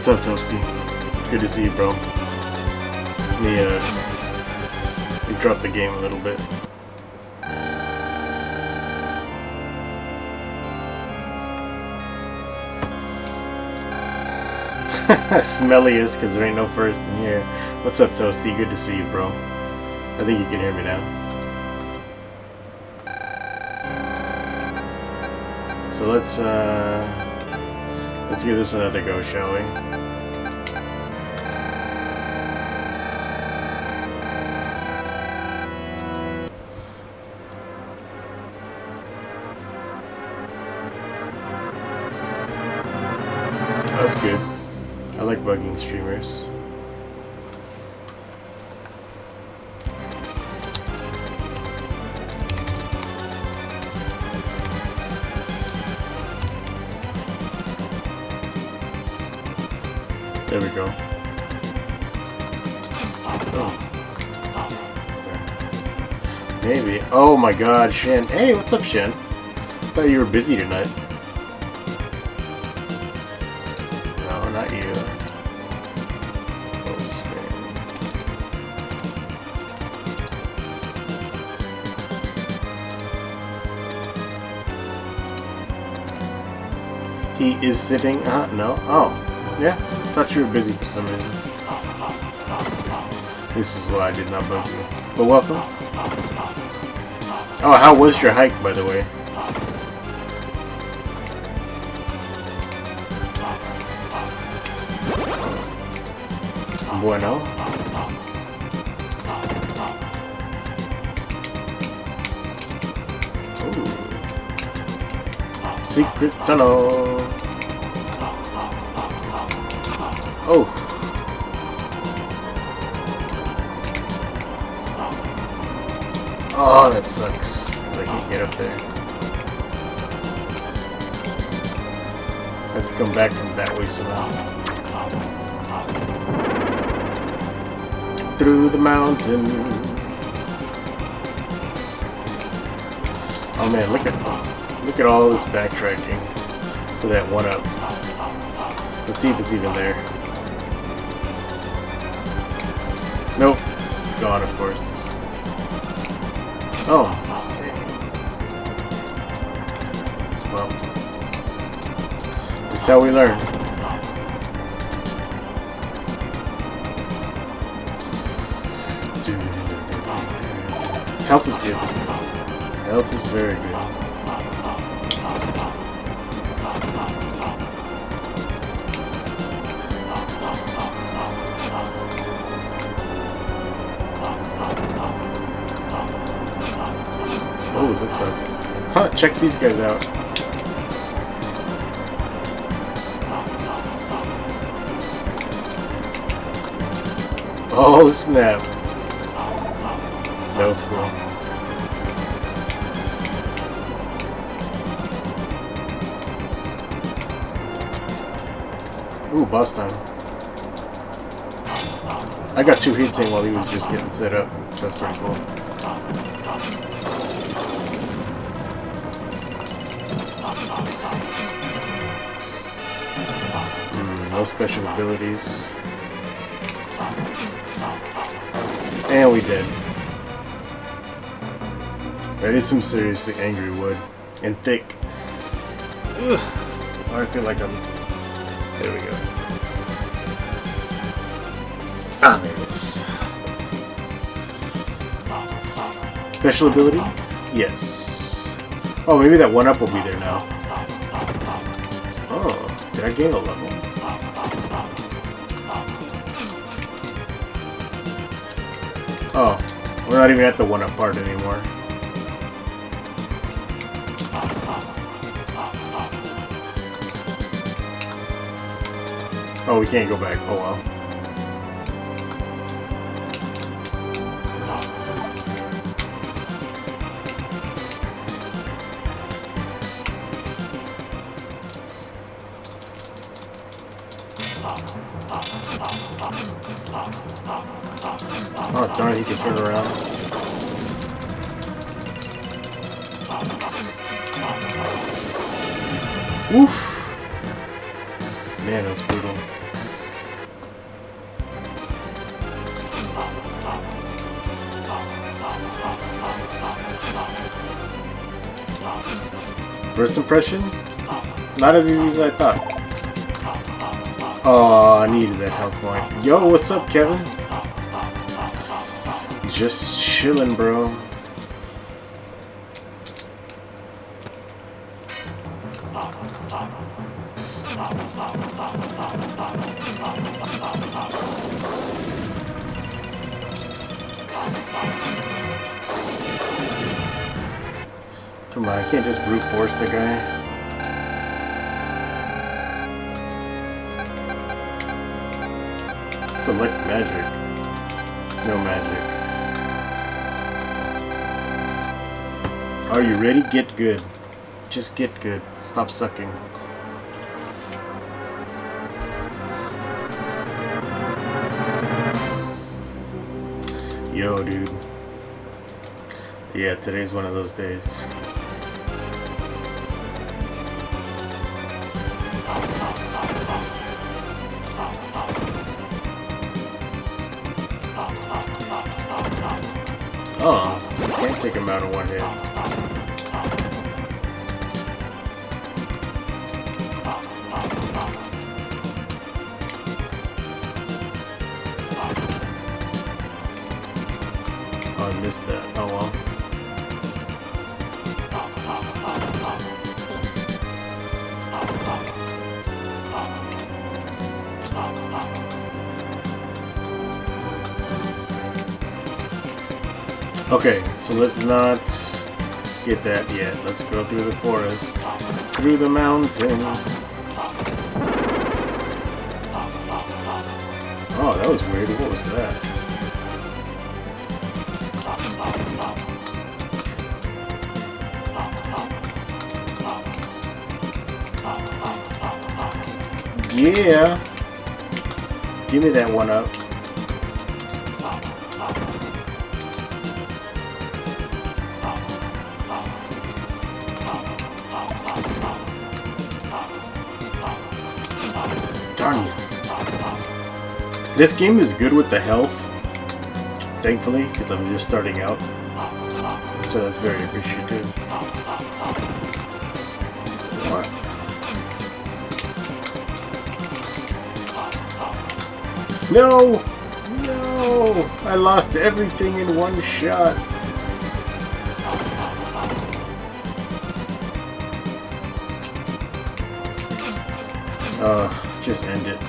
What's up, Toasty? Good to see you, bro. Let me drop the game a little bit. Smelliest, because there ain't no first in here. What's up, Toasty? Good to see you, bro. I think you can hear me now. So let's give this another go, shall we? That's good. I like bugging streamers. There we go. Oh. Okay. Maybe. Oh my god, Shen. Hey, what's up, Shen? Thought you were busy tonight. No, not you. Full screen. He is sitting. No. Oh. Yeah. Thought you were busy for some reason. This is why I did not bug you. But welcome. Oh, how was your hike, by the way? Bueno. Ooh. Secret tunnel. Oh. Oh, that sucks. Because I can't get up there. I have to come back from that way somehow. Through the mountain. Oh man, look at all this backtracking for that one up. Let's see if it's even there. Nope, it's gone, of course. Oh, okay. Well, this is how we learn. Health is good. Health is very good. Oh, that's a... Huh, check these guys out. Oh, snap. That was cool. Ooh, boss time. I got 2 hits in while he was just getting set up. That's pretty cool. No special abilities. And we did. That is some seriously angry wood. And thick. Ugh. I feel like I'm... There we go. Ah, there it is. Special ability? Yes. Oh, maybe that one up will be there now. Oh, did I gain a level? Oh, we're not even at the one up part anymore. Oh, we can't go back. Oh well. Oh darn, he can turn around. Woof! Man, that's brutal. First impression? Not as easy as I thought. Oh, I needed that health point. Yo, what's up, Kevin? Just chilling, bro. Come on, I can't just brute force the guy. Select magic. No magic. Are you ready? Get good. Just get good. Stop sucking. Yo, dude. Yeah, today's one of those days. Oh, can't take him out in one hit. Oh, I missed that. Oh well. Okay, so let's not get that yet. Let's go through the forest, through the mountain. Oh, that was weird. What was that? Yeah! Give me that one up. Darn you. This game is good with the health, thankfully, because I'm just starting out. So that's very appreciative. What? No! No! I lost everything in one shot. Just end it.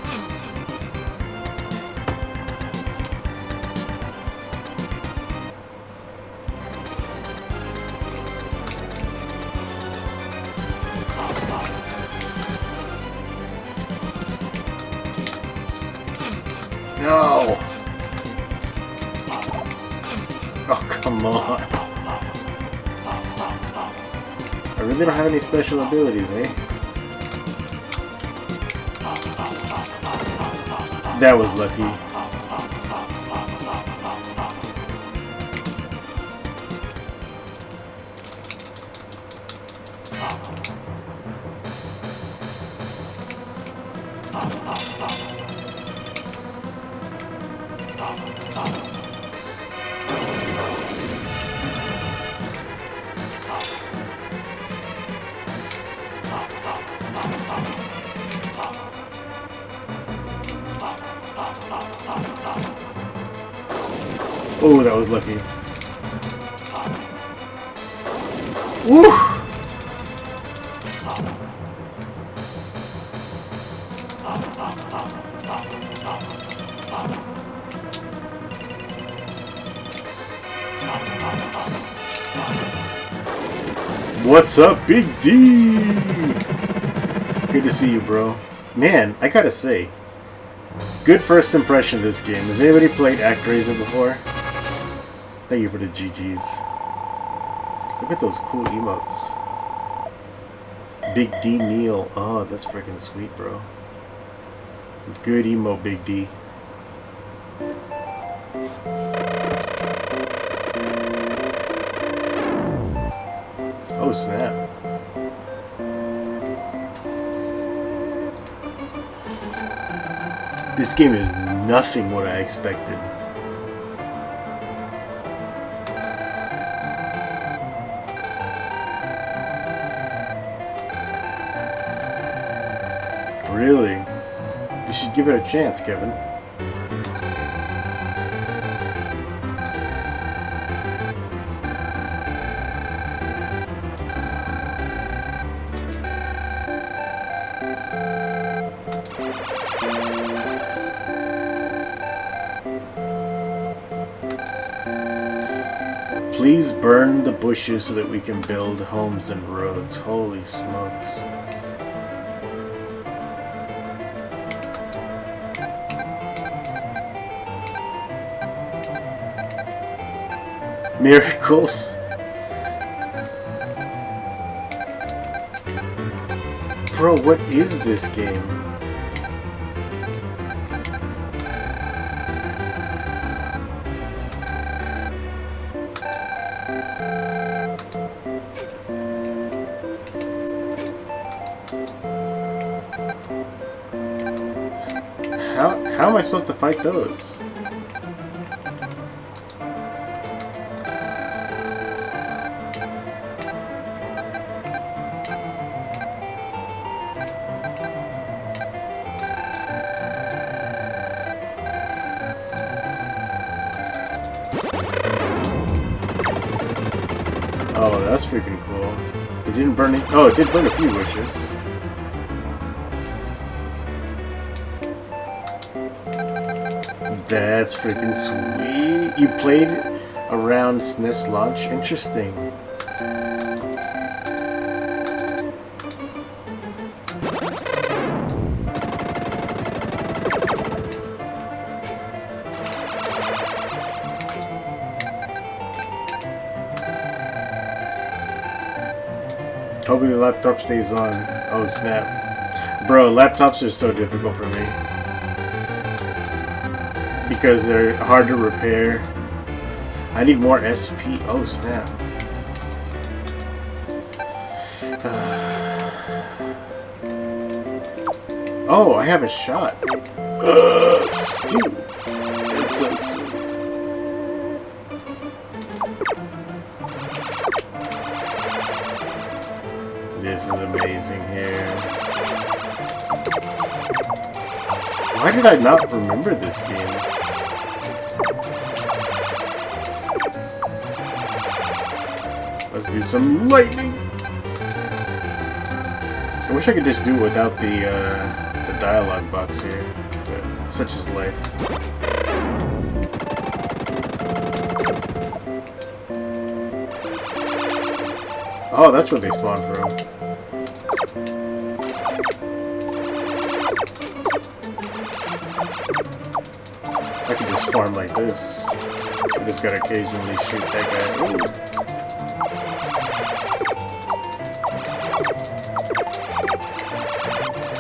No! Oh, come on. I really don't have any special abilities, eh? That was lucky. Oh, that was lucky. Woo! What's up, Big D? Good to see you, bro. Man, I gotta say, good first impression of this game. Has anybody played Actraiser before? Thank you for the GGs. Look at those cool emotes. Big D Neil. Oh, that's freaking sweet, bro. Good emo, Big D. Oh, snap. This game is nothing what I expected. Really? You should give it a chance, Kevin. Please burn the bushes so that we can build homes and roads. Holy smokes. Miracles. Bro, what is this game? How am I supposed to fight those? Oh, that's freaking cool. It didn't burn it. Oh, it did burn a few wishes. That's freaking sweet. You played around SNES launch? Interesting. Hopefully the laptop stays on. Oh snap. Bro, laptops are so difficult for me. Because they're hard to repair. I need more SP. Oh snap. Oh, I have a shot. Dude, it's so sweet. This is amazing here. Why did I not remember this game? Let's do some lightning. I wish I could just do it without the dialogue box here, but such is life. Oh, that's where they spawn from. I could just farm like this. I just gotta occasionally shoot that guy. Ooh.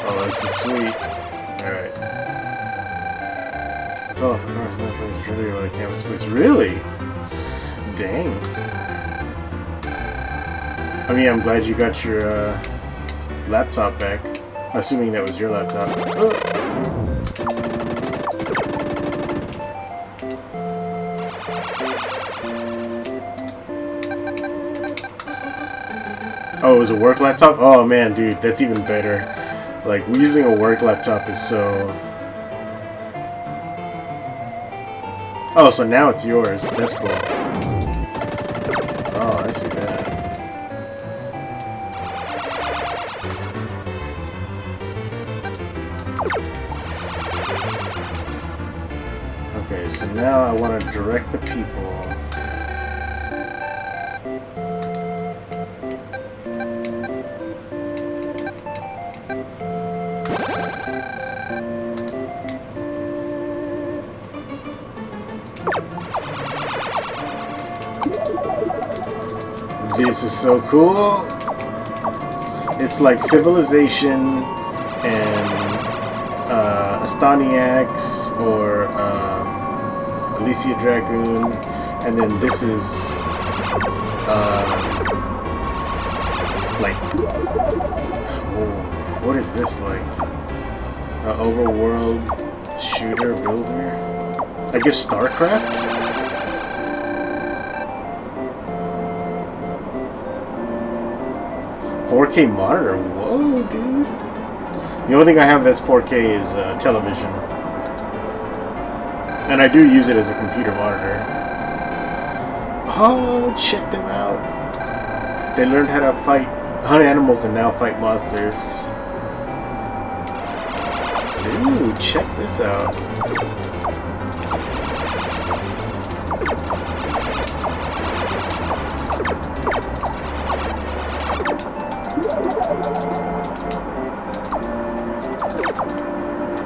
Oh, this is sweet. Alright. I fell off a car, so I really over the canvas place. Really? Dang. I mean, I'm glad you got your laptop back. Assuming that was your laptop. Oh, it was a work laptop? Oh man, dude, that's even better. Like, using a work laptop is so... Oh, so now it's yours. That's cool. Oh, I see that. Okay, so now I want to direct the people. This is so cool. It's like Civilization and Astoniacs or Laziest Dragoon, and then this is like, what is this like? Overworld shooter builder? I guess StarCraft? 4K monitor, whoa, dude. The only thing I have that's 4K is television. And I do use it as a computer monitor. Oh, check them out. They learned how to hunt animals and now fight monsters. Dude, check this out.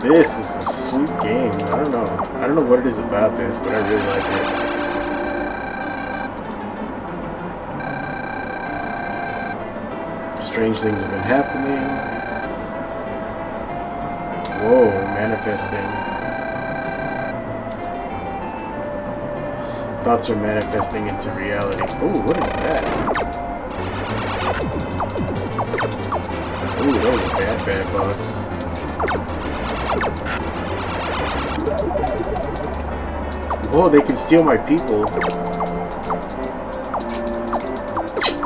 This is a sweet game. I don't know what it is about this, but I really like it. Strange things have been happening. Whoa, manifesting. Thoughts are manifesting into reality. Oh, what is that? Oh, that was a bad boss. Whoa, they can steal my people.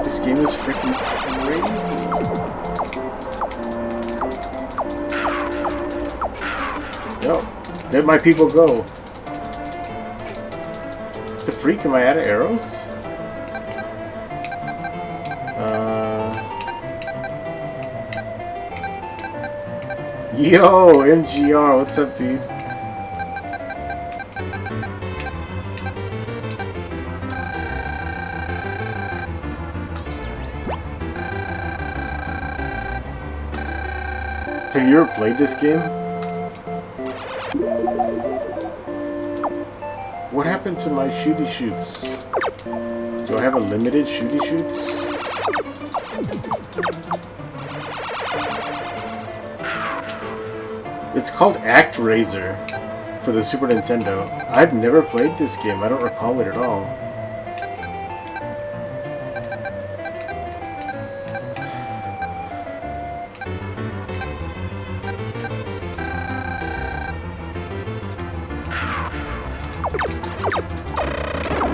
This game is freaking crazy. Yo, let my people go. The freak, am I out of arrows? Yo, MGR, what's up, dude? Have you ever played this game? What happened to my shooty shoots? Do I have a limited shooty shoots? It's called Actraiser for the Super Nintendo. I've never played this game. I don't recall it at all.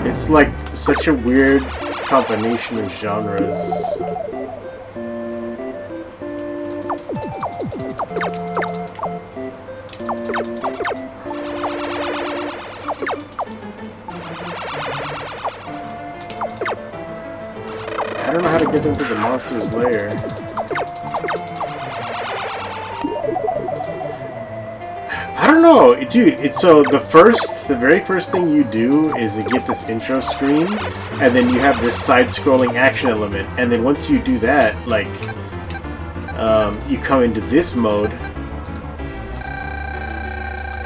It's like such a weird combination of genres. I don't know how to get them to the monster's lair. I don't know, dude. It's so the very first thing you do is get this intro screen, and then you have this side-scrolling action element, and then once you do that, like, you come into this mode,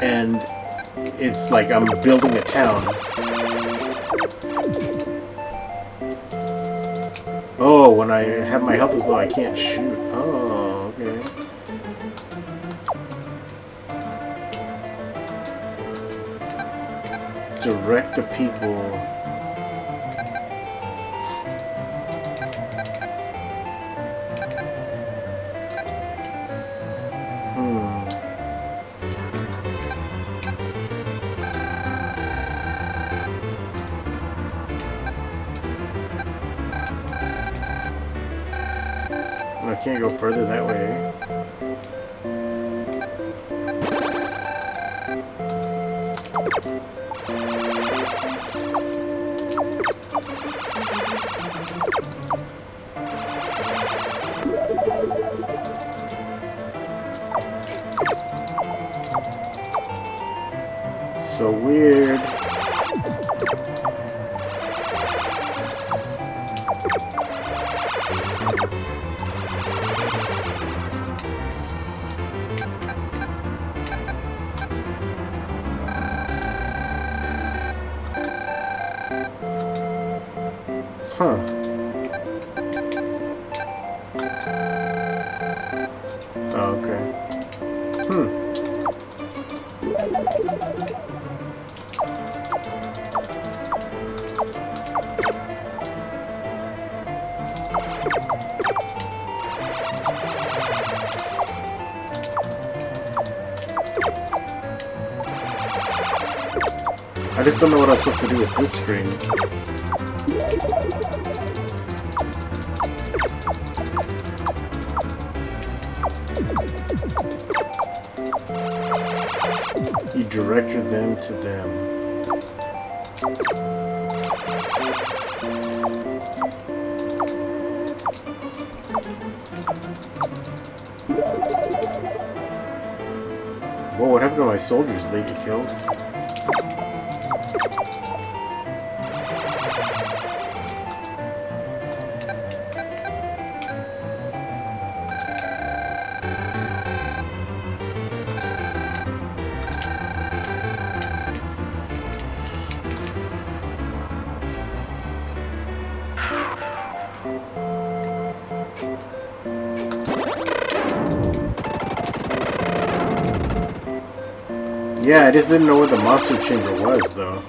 and it's like I'm building a town. Oh, when I have my health as low, I can't shoot. Oh, okay. Direct the people. I can't go further that way. So weird. Huh. Oh, okay. I just don't know what I'm supposed to do with this screen. You directed them to them. Whoa, what happened to my soldiers? Did they get killed? Yeah, I just didn't know where the monster chamber was, though.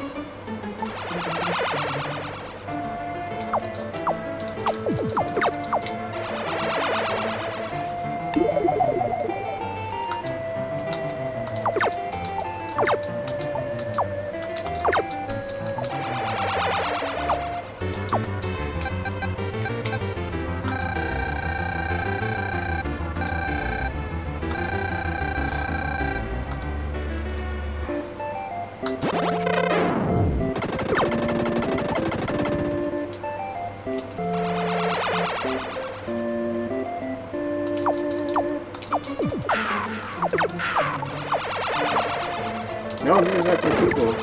No, you got the people.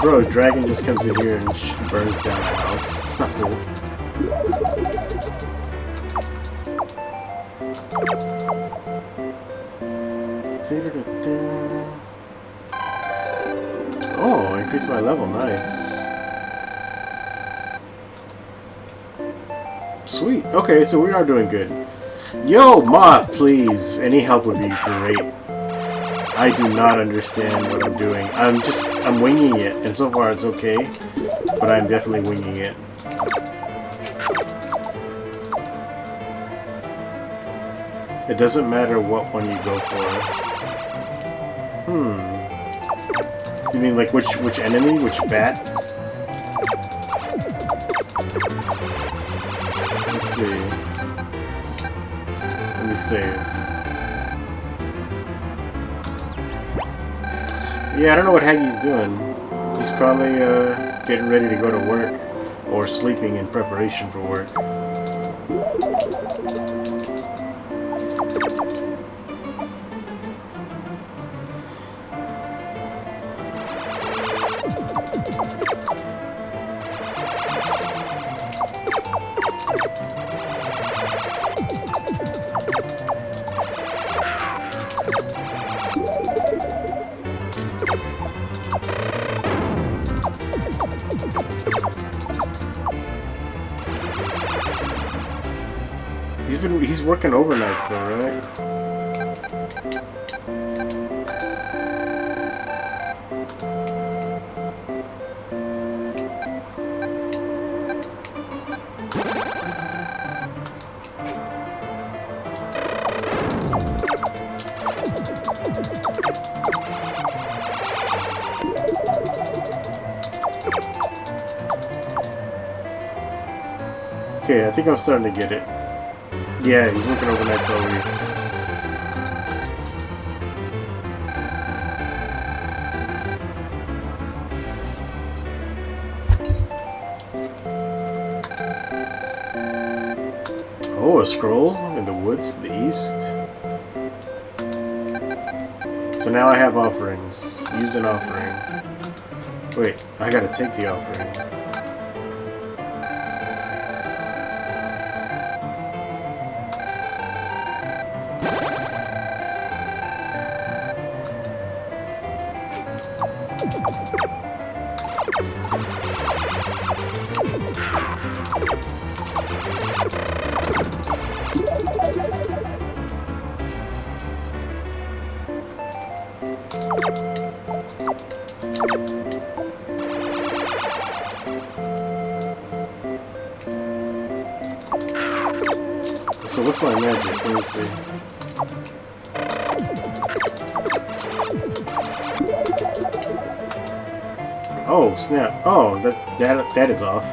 Bro, a dragon just comes in here and burns down the house. It's not cool. Oh, increased my level. Nice. Sweet. Okay, so we are doing good. Yo, Moth, please. Any help would be great. I do not understand what I'm doing. I'm winging it, and so far it's okay, but I'm definitely winging it. It doesn't matter what one you go for. You mean like which enemy? Which bat? Let's see. Let me save. Yeah, I don't know what Haggie's doing. He's probably getting ready to go to work or sleeping in preparation for work. He's working overnights though, right? Okay, I think I'm starting to get it. Yeah, he's working overnights all week. Oh, a scroll in the woods to the east. So now I have offerings. Use an offering. Wait, I gotta take the offering. So what's my magic? Let me see. Oh, snap. Oh, that is off.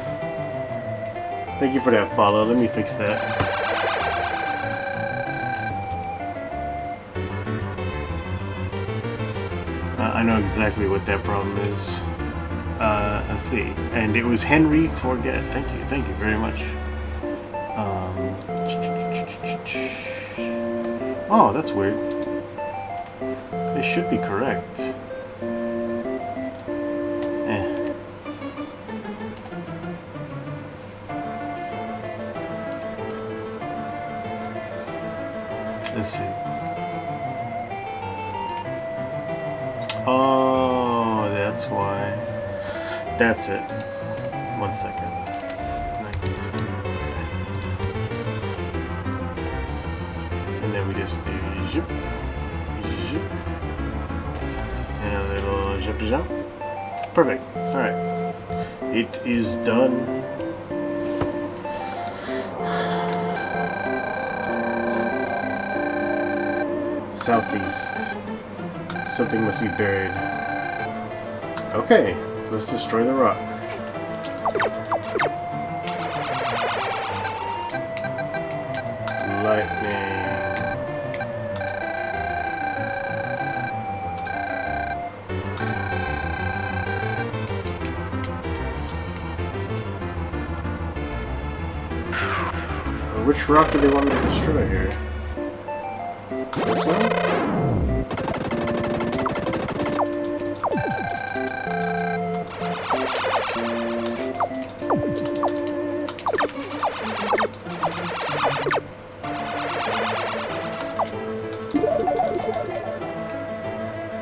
Thank you for that follow. Let me fix that. I know exactly what that problem is. Let's see. And it was Henry Forget. Thank you very much. Oh, that's weird. It should be correct. Let's see. Oh, that's why. That's it. 1 second. 1920. And then we just do zip, zip, and a little zip jump. Perfect. Alright. It is done. Southeast. Something must be buried. Okay, let's destroy the rock. Lightning. Which rock do they want me to destroy here? This one?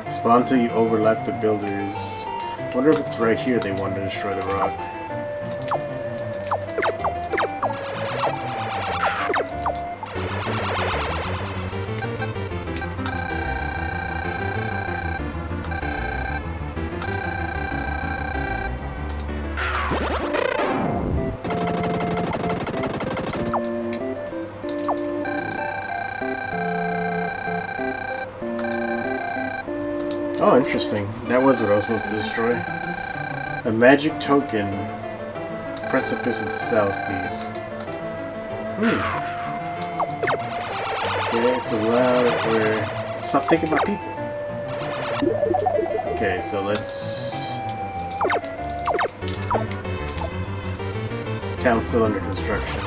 Spawn till you overlap the builders. Wonder if it's right here they want to destroy the rock. Oh, interesting. That was what I was supposed to destroy. A magic token. Precipice at the southeast. Okay, so now that we're... Stop thinking about people. Okay, so let's... Town's still under construction.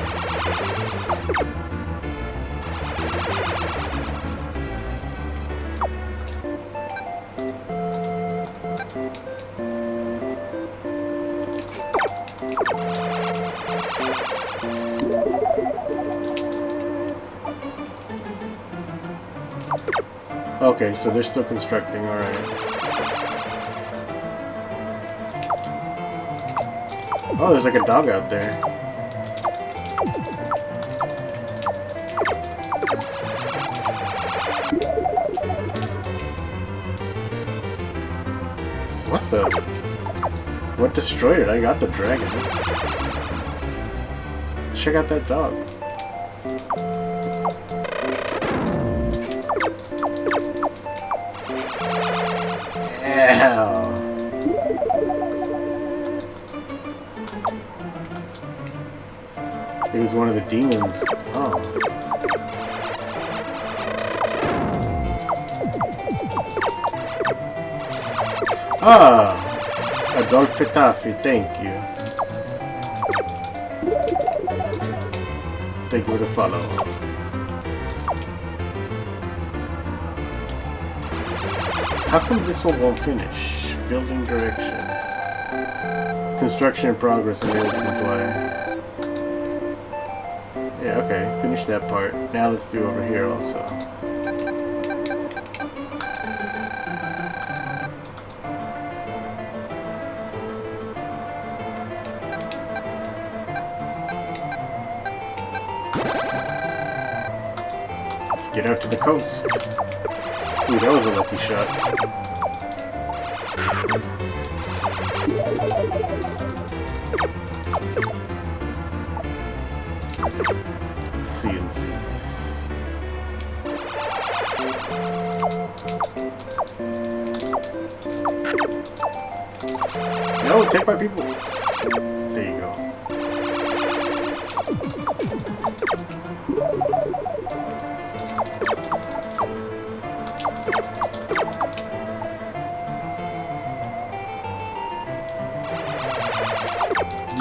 Okay, so they're still constructing, alright. Oh, there's like a dog out there. What the? What destroyed it? I got the dragon. Check out that dog. Ow. It was one of the demons. Oh. Ah! Adolphe Taffy, thank you. Thank you for the follow. How come this one won't finish? Building direction. Construction in progress and able to comply. Yeah, okay. Finish that part. Now let's do over here also. Let's get out to the coast. Ooh, that was a lucky shot. CNC. No, take my people. There you go.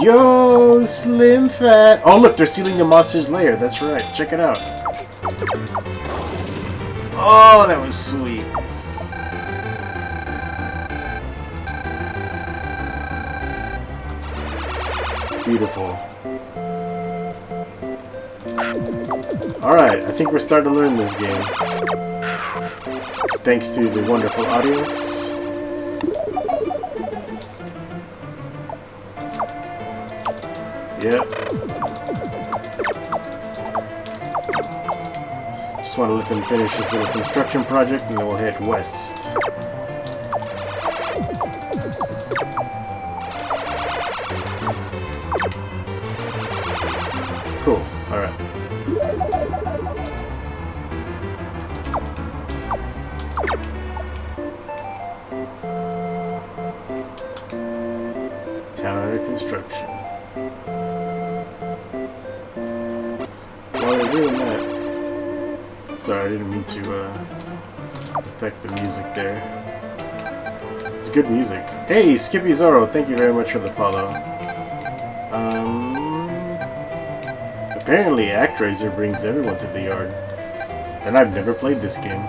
Yo, Slim Fat. Oh, look, they're sealing the monster's lair. That's right. Check it out. Oh, that was sweet. Beautiful. Alright, I think we're starting to learn this game. Thanks to the wonderful audience. Yep. Just want to let them finish this little construction project and then we'll head west. Cool. Alright. Town under construction. While they're doing that... Sorry, I didn't mean to affect the music there. It's good music. Hey, Skippy Zorro, thank you very much for the follow. Apparently Actraiser brings everyone to the yard. And I've never played this game.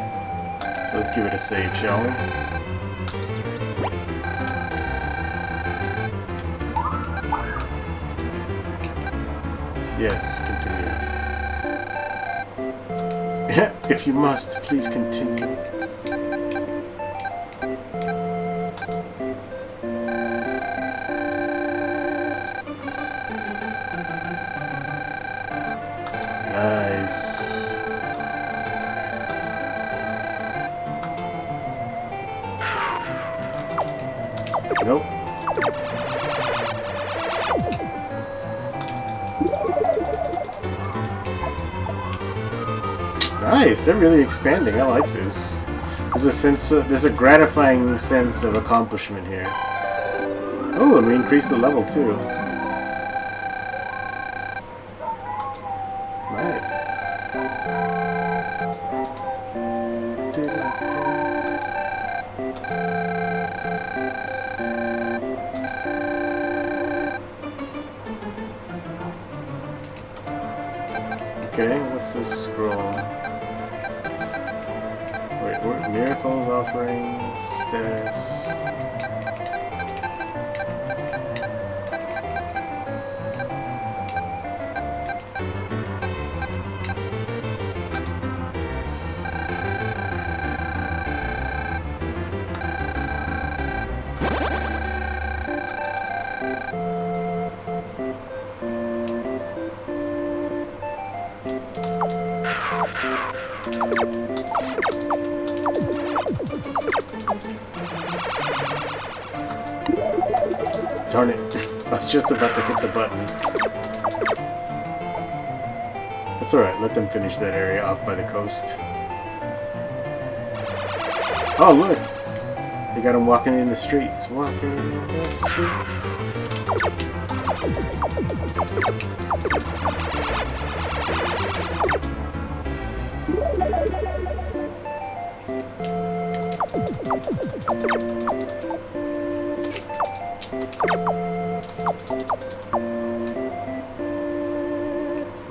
So let's give it a save, shall we? Yes, continue. If you must, please continue. Nice. Nope. Nice, they're really expanding. I like this. There's a gratifying sense of accomplishment here. Oh, and we increased the level too. Okay, what's this scroll? Wait, what? Miracles, offerings, status. Darn it. I was just about to hit the button. That's alright, let them finish that area off by the coast. Oh, look! They got them walking in the streets. Walking in the streets.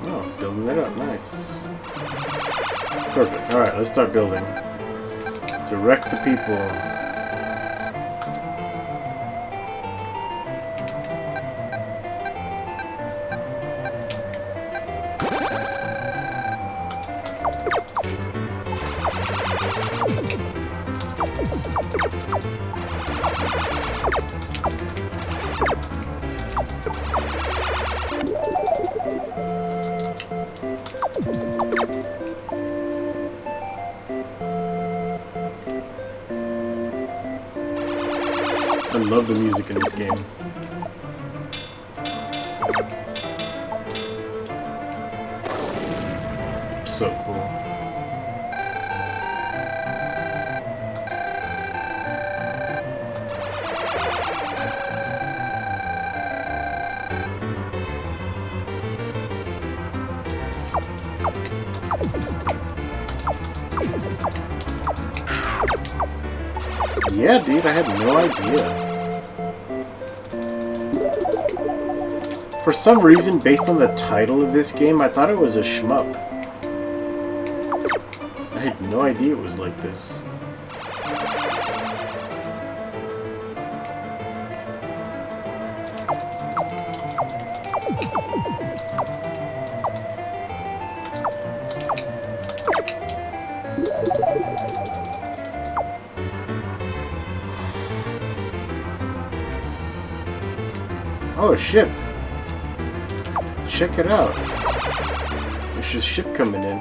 Oh, building that up. Nice. Perfect. Alright, let's start building. Direct the people. I love the music in this game. So cool. Yeah, dude, I had no idea. For some reason, based on the title of this game, I thought it was a shmup. I had no idea it was like this. Oh, a ship. Check it out. There's just a ship coming in.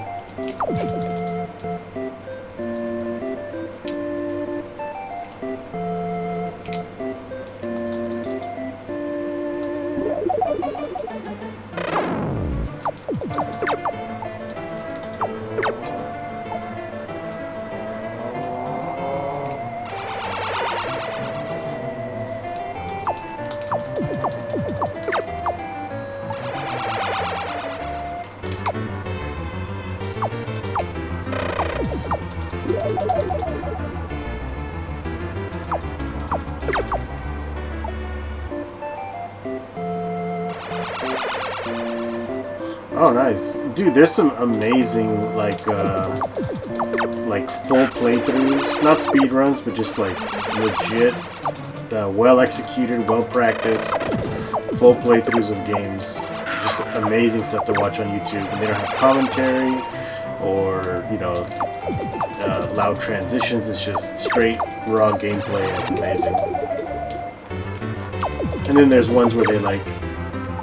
Oh, nice. Dude, there's some amazing, like full playthroughs. Not speedruns, but just, like, legit, well-executed, well-practiced, full playthroughs of games. Just amazing stuff to watch on YouTube. And they don't have commentary or, you know, loud transitions. It's just straight, raw gameplay, and it's amazing. And then there's ones where they, like,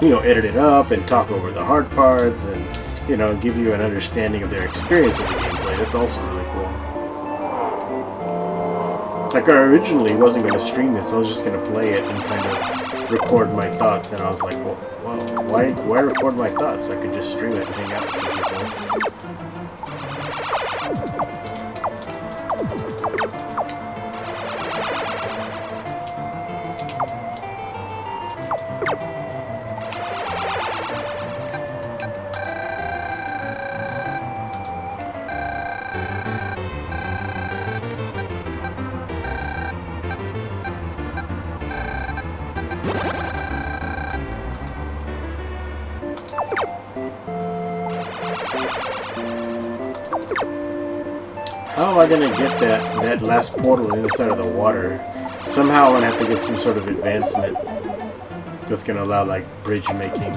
you know, edit it up and talk over the hard parts and, you know, give you an understanding of their experience of the gameplay. That's also really cool. Like, I originally wasn't going to stream this. I was just going to play it and kind of record my thoughts. And I was like, well, why record my thoughts? I could just stream it and hang out with some people. How am I gonna get that last portal inside of the water? Somehow I'm gonna have to get some sort of advancement that's gonna allow, like, bridge making.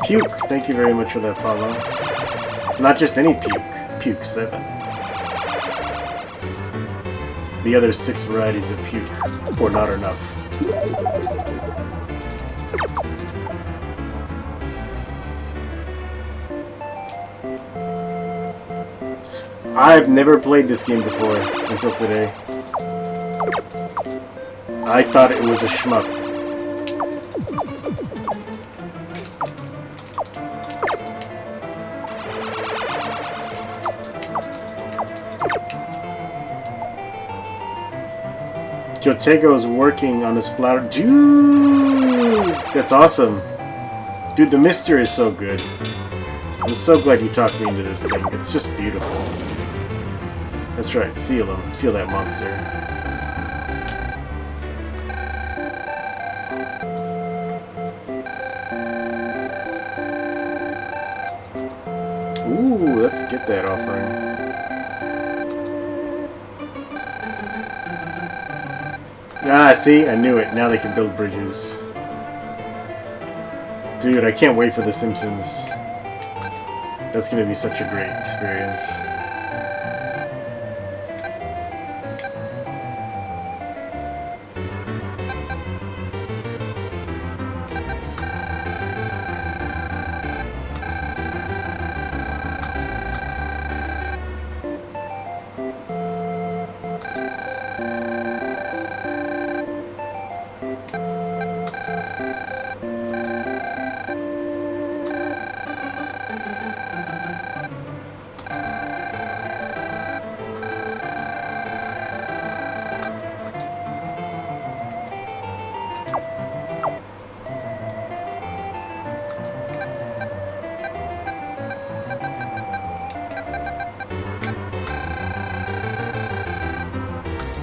Puke, thank you very much for that follow. Not just any puke, Puke 7. The other 6 varieties of puke, or not enough. I've never played this game before until today. I thought it was a shmup. Jotego's working on a splatter. Dude! That's awesome. Dude, the Mister is so good. I'm so glad you talked me into this thing. It's just beautiful. That's right, seal him. Seal that monster. Ooh, let's get that offering. Ah, see? I knew it. Now they can build bridges. Dude, I can't wait for The Simpsons. That's gonna be such a great experience.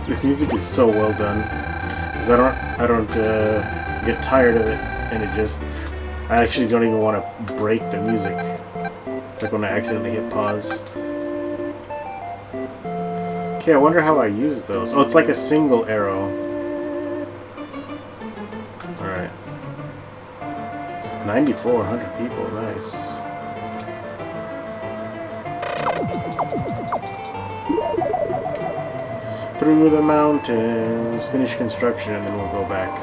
This music is so well done. Because I don't get tired of it, and I actually don't even want to break the music. Like when I accidentally hit pause. Okay, I wonder how I use those. Oh, it's like a single arrow. Alright. 9,400 people, nice. Through the mountains. Finish construction and then we'll go back.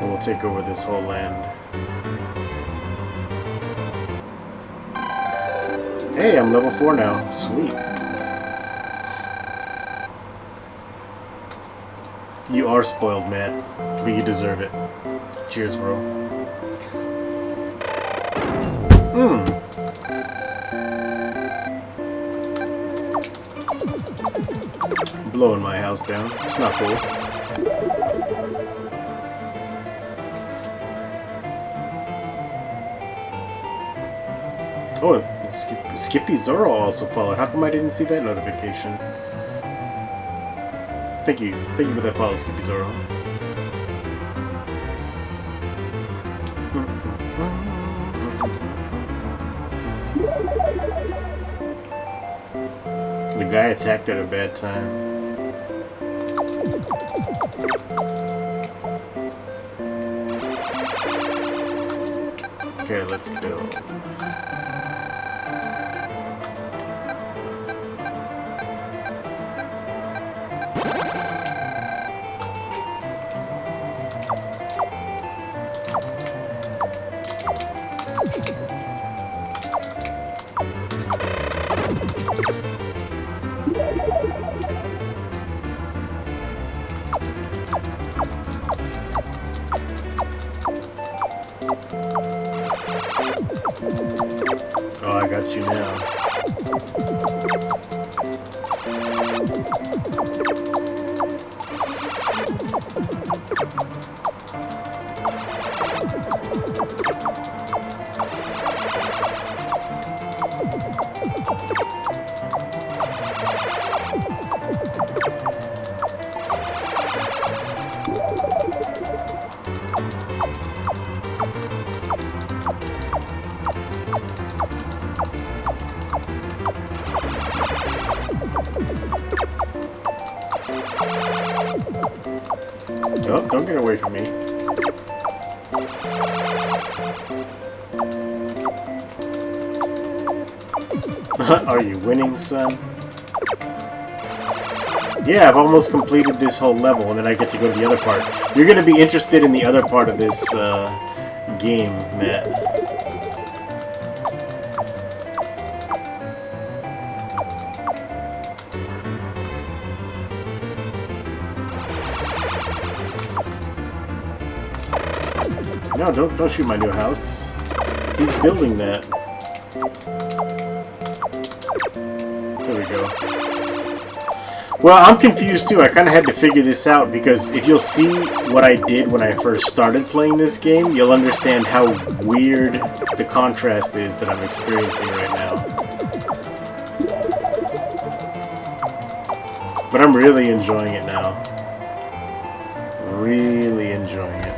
And we'll take over this whole land. Hey, I'm level 4 now. Sweet. You are spoiled, Matt. But you deserve it. Cheers, bro. Blowing my house down. It's not cool. Oh, Skippy Zoro also followed. How come I didn't see that notification? Thank you for that follow, Skippy Zoro. The guy attacked at a bad time. Okay, let's go. Oh, I got you now. Oh, don't get away from me. Are you winning, son? Yeah, I've almost completed this whole level, and then I get to go to the other part. You're going to be interested in the other part of this game, Matt. No, don't shoot my new house. He's building that. There we go. Well, I'm confused too. I kind of had to figure this out because if you'll see what I did when I first started playing this game, you'll understand how weird the contrast is that I'm experiencing right now. But I'm really enjoying it now. Really enjoying it.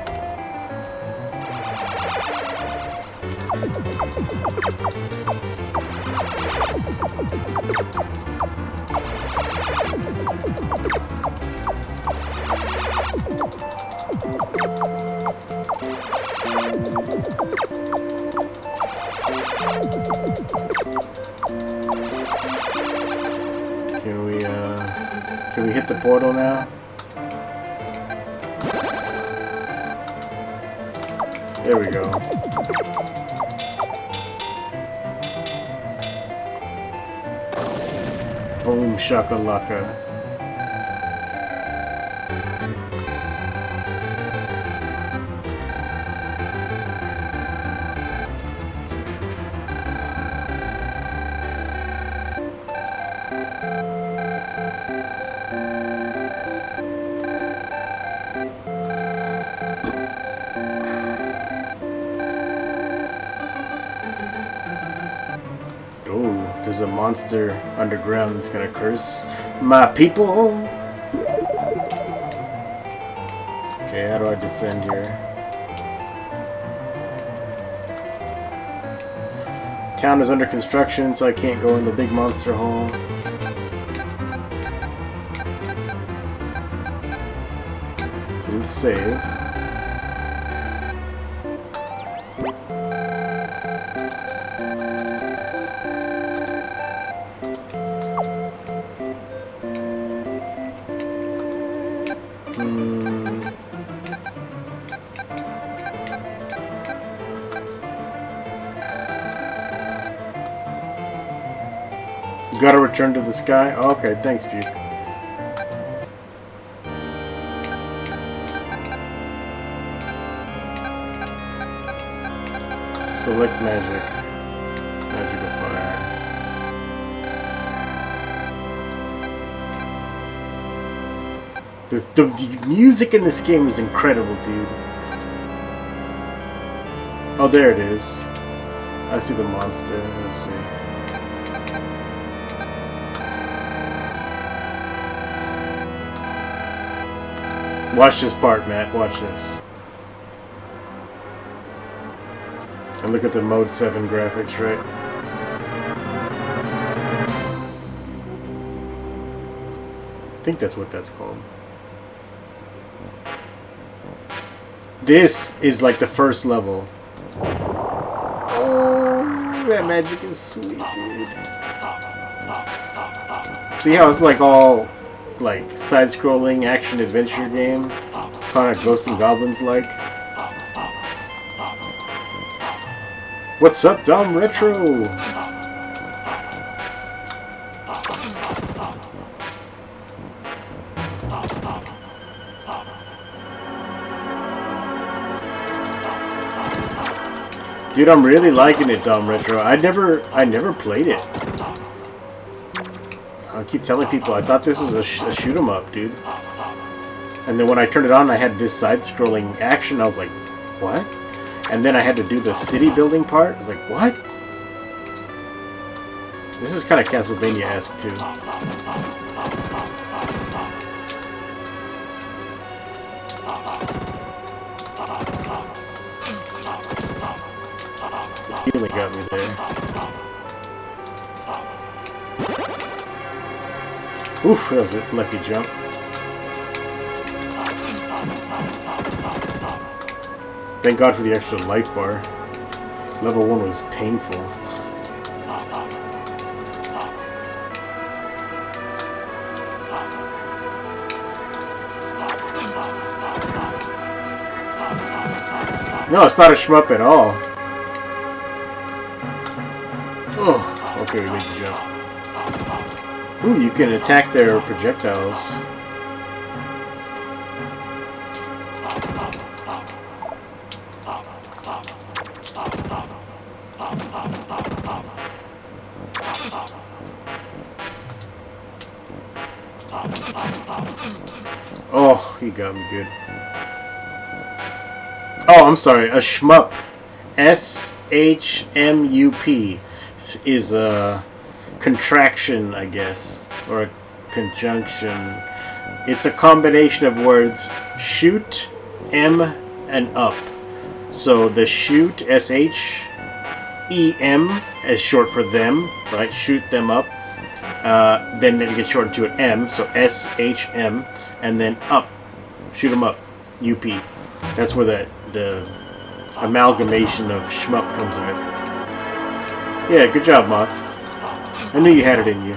Can we hit the portal now? There we go. Boom shakalaka. There's a monster underground that's gonna curse my people. Okay, how do I descend here? Town is under construction, so I can't go in the big monster hole. So let's save. Gotta return to the sky? Oh, okay, thanks, Puke. Select magic. Magic of fire. The music in this game is incredible, dude. Oh, there it is. I see the monster. Let's see. Watch this part, Matt. Watch this. And look at the Mode 7 graphics, right? I think that's what that's called. This is like the first level. Oh, that magic is sweet, dude. See how it's like all like side-scrolling action-adventure game, kind of Ghosts and Goblins like. What's up, Dumb Retro? Dude, I'm really liking it, Dumb Retro. I never played it. I keep telling people I thought this was a shoot 'em up, dude. And then when I turned it on, I had this side-scrolling action. I was like, what? And then I had to do the city building part. I was like, what? This is kind of Castlevania-esque too. The ceiling got me there. Oof, that was a lucky jump. Thank God for the extra life bar. Level 1 was painful. No, it's not a shmup at all. Oh, okay, we made the jump. Ooh, you can attack their projectiles. Oh, he got me good. Oh, I'm sorry. A shmup. S-H-M-U-P is a contraction, I guess, or a conjunction. It's a combination of words shoot, M, and up. So the shoot, S-H-E-M, is short for them, right? Shoot them up. Then it gets shortened to an M, so S-H-M, and then up. Shoot 'em up. U-P. That's where the amalgamation of shmup comes of it. Yeah, good job, Moth. I knew you had it in you.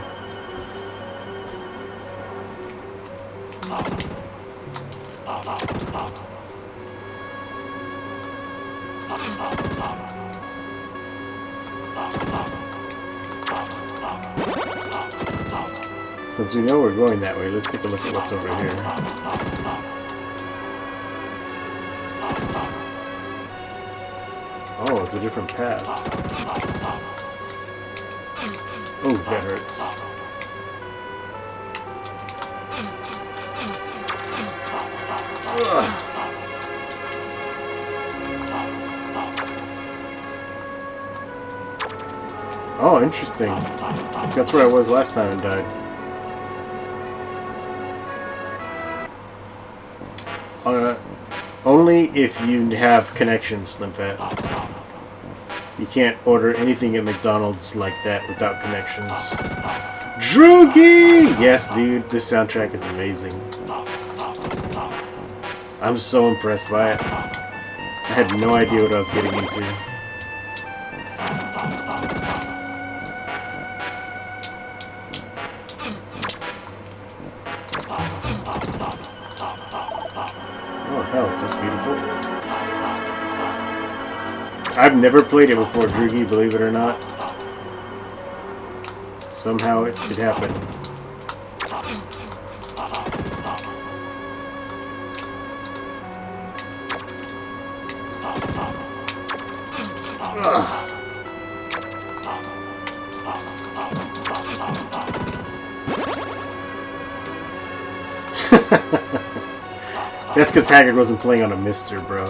Since we know we're going that way, let's take a look at what's over here. Oh, it's a different path. Oh, that hurts. Ugh. Oh, interesting. That's where I was last time and died. only if you have connections, Slim Fat. You can't order anything at McDonald's like that without connections. Droogie! Yes, dude, this soundtrack is amazing. I'm so impressed by it. I had no idea what I was getting into. Oh, hell, that's beautiful. I've never played it before, Droogie, believe it or not. Somehow it happened. That's because Haggard wasn't playing on a Mister, bro.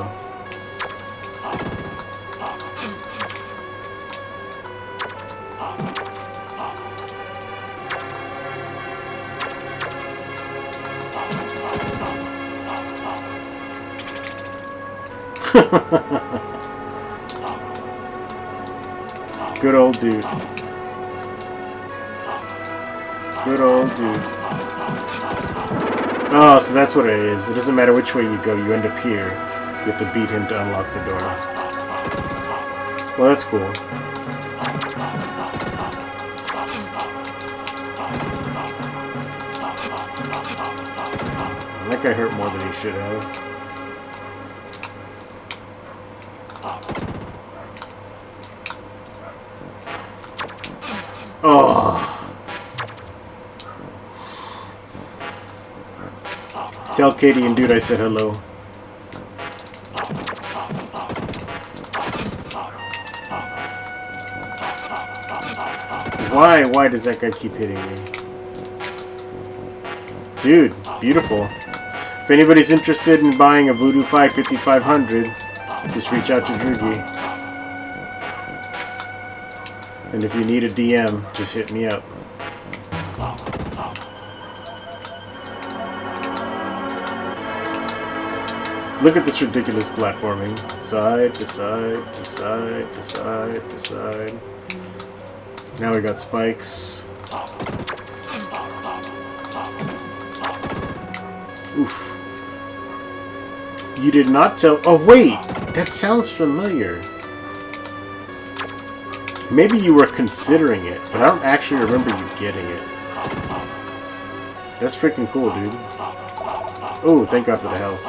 Good old dude. Good old dude. Oh, so that's what it is. It doesn't matter which way you go, you end up here. You have to beat him to unlock the door. Well, that's cool. That guy hurt more than he should have. Oh. Tell Katie and dude I said hello. Why does that guy keep hitting me? Dude, beautiful. If anybody's interested in buying a Voodoo 5500, just reach out to Droogie. And if you need a DM, just hit me up. Look at this ridiculous platforming. Side to side, to side, to side, to side. Now we got spikes. Oof. You did not tell... Oh, wait! That sounds familiar. Maybe you were considering it, but I don't actually remember you getting it. That's freaking cool, dude. Oh, thank God for the health.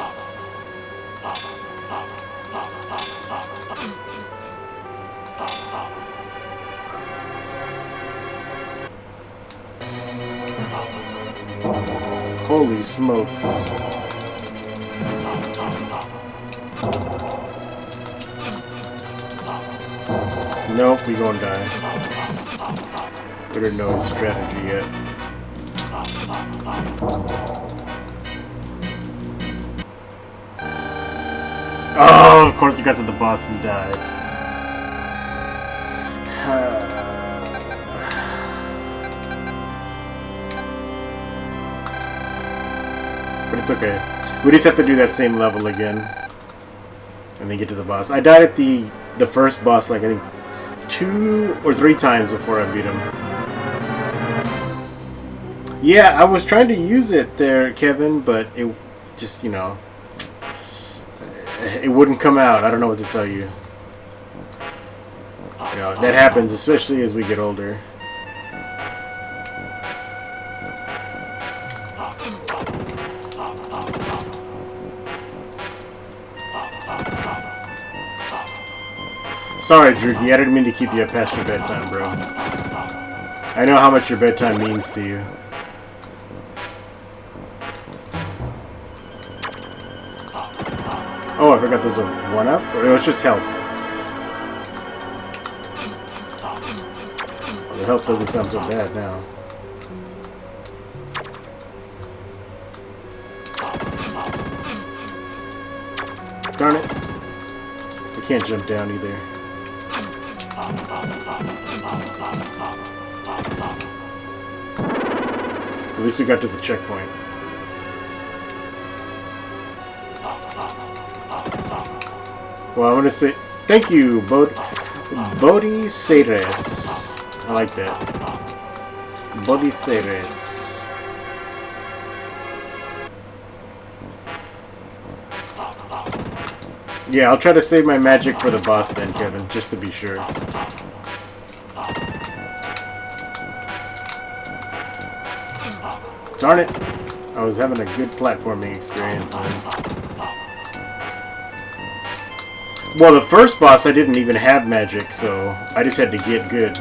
Holy smokes. Nope, we gonna die. We don't know his strategy yet. Oh, of course he got to the boss and died. But it's okay. We just have to do that same level again. And then get to the boss. I died at the first boss, like, I think 2 or 3 times before I beat him. Yeah, I was trying to use it there, Kevin, but it just, you know, it wouldn't come out. I don't know what to tell you. You know, that happens, especially as we get older. Sorry, Droogie, I didn't mean to keep you up past your bedtime, bro. I know how much your bedtime means to you. Oh, I forgot there's a 1-up? Or it was just health. Well, the health doesn't sound so bad now. Darn it. I can't jump down either. At least we got to the checkpoint. Well, I'm gonna say thank you, Bodhisattva's. I like that. Bodhisattva's. Yeah, I'll try to save my magic for the boss then, Kevin, just to be sure. Darn it! I was having a good platforming experience then. Well, the first boss I didn't even have magic, so I just had to get good.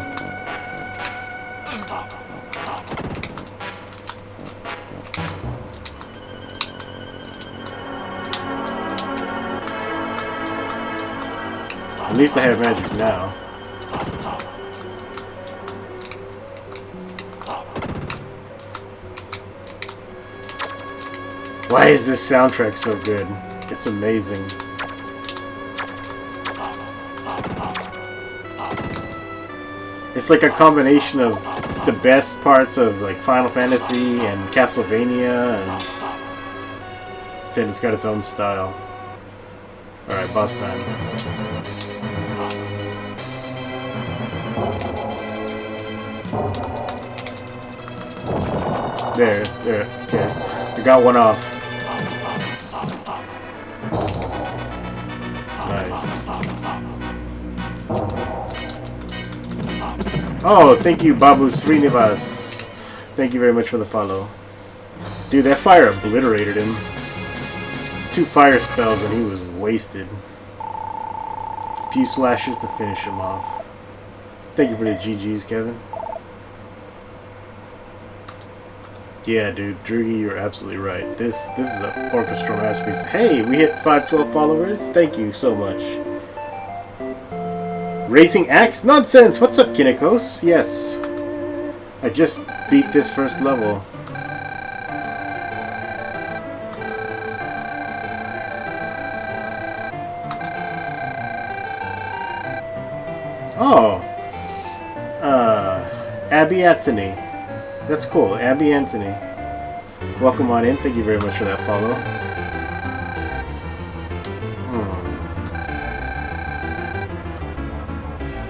At least I have magic now. Why is this soundtrack so good? It's amazing. It's like a combination of the best parts of like Final Fantasy and Castlevania, and then it's got its own style. Alright, boss time. There, okay. I got one off. Nice. Oh, thank you, Babu Srinivas. Thank you very much for the follow. Dude, that fire obliterated him. 2 fire spells and he was wasted. A few slashes to finish him off. Thank you for the GGs, Kevin. Yeah, dude, Drugi, you're absolutely right. This is an orchestral masterpiece. Hey, we hit 512 followers. Thank you so much. Racing Axe? Nonsense! What's up, Kinikos? Yes. I just beat this first level. Oh. Abby Antony. That's cool. Abby Antony. Welcome on in. Thank you very much for that follow.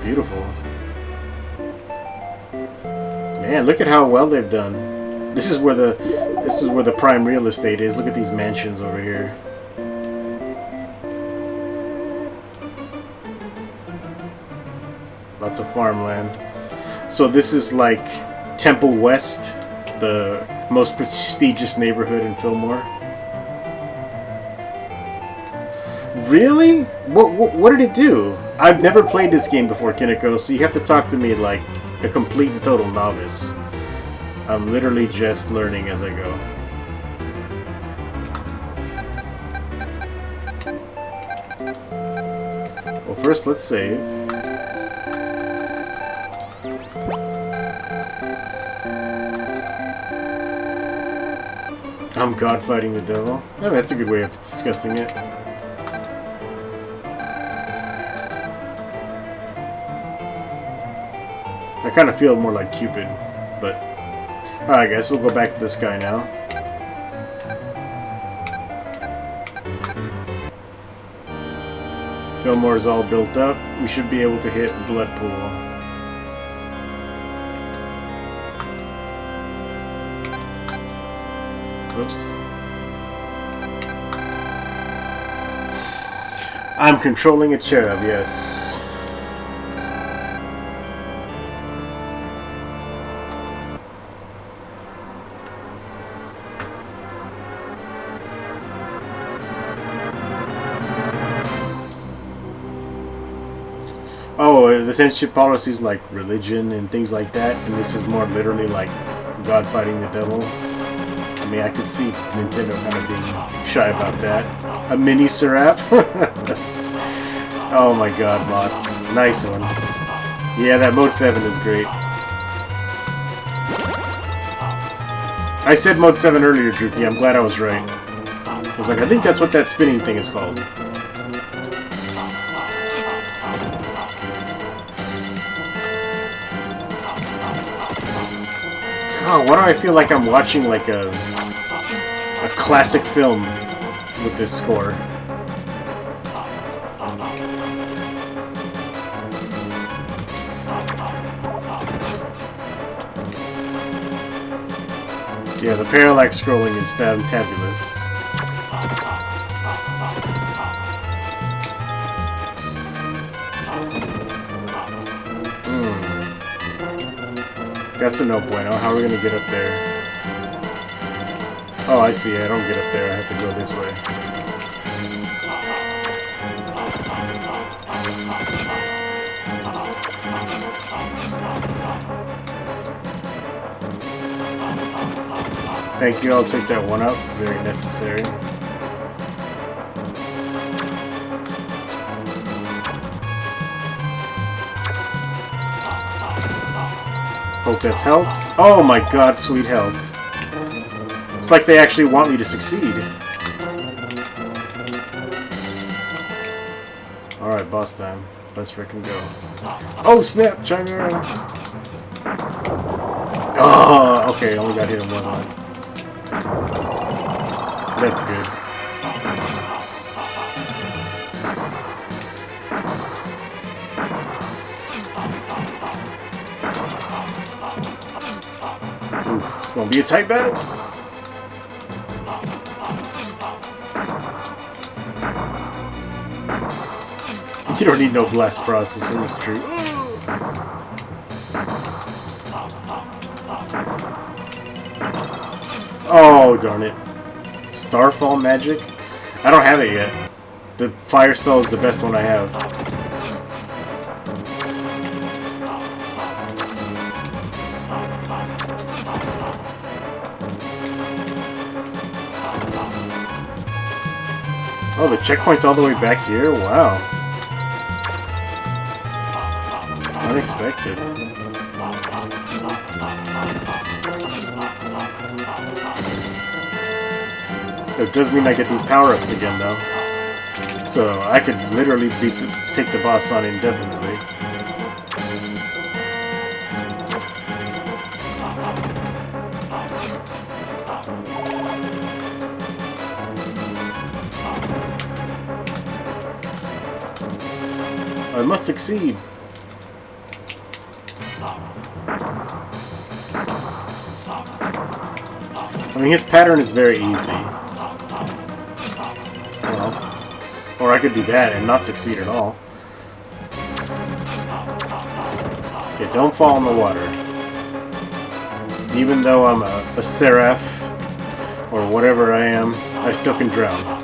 Beautiful. Man, look at how well they've done. This is where the prime real estate is. Look at these mansions over here. Lots of farmland. So this is like Temple West, the most prestigious neighborhood in Fillmore. Really? What did it do? I've never played this game before, Kineko, so you have to talk to me like a complete and total novice. I'm literally just learning as I go. Well, first let's save. I'm God fighting the devil. Oh, that's a good way of discussing it. I kind of feel more like Cupid, but alright guys, we'll go back to this guy now. Fillmore's all built up. We should be able to hit Bloodpool. Oops. I'm controlling a cherub, yes. Oh, the censorship policies like religion and things like that, and this is more literally like God fighting the devil. I mean, I could see Nintendo kind of being shy about that. A mini Seraph? Oh my god, Moth. Nice one. Yeah, that Mode 7 is great. I said Mode 7 earlier, Druki. I'm glad I was right. I was like, I think that's what that spinning thing is called. God, why do I feel like I'm watching like a classic film with this score? Yeah, the parallax scrolling is fantabulous. That's a no bueno. How are we gonna get up there? Oh, I see. I don't get up there. I have to go this way. Thank you. I'll take that one up. Very necessary. Hope that's health. Oh my god, sweet health. It's like they actually want me to succeed. Alright, boss time. Let's frickin' go. Oh snap, China! Oh, okay, only got hit in one line. That's good. Ooh, it's gonna be a tight battle. You don't need no blast processing, it's true. Oh, darn it. Starfall magic? I don't have it yet. The fire spell is the best one I have. Oh, the checkpoint's all the way back here? Wow. Unexpected. It does mean I get these power-ups again, though. So I could literally take the boss on indefinitely. I must succeed. I mean, his pattern is very easy. Well, or I could do that and not succeed at all. Okay, don't fall in the water. Even though I'm a seraph, or whatever I am, I still can drown.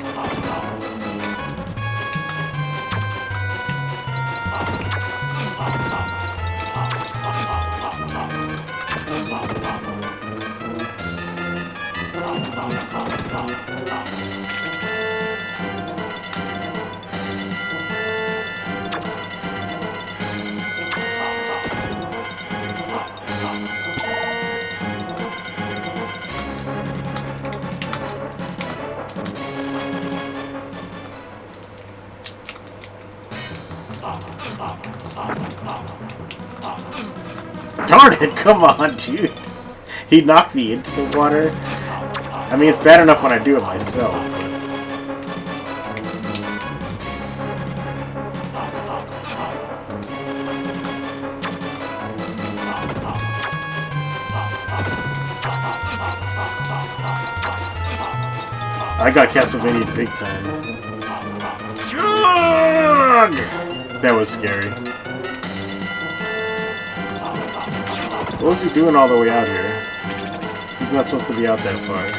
Darn it, come on, dude. He knocked me into the water. I mean, it's bad enough when I do it myself. I got Castlevania big time. Ugh! That was scary. What was he doing all the way out here? He's not supposed to be out that far.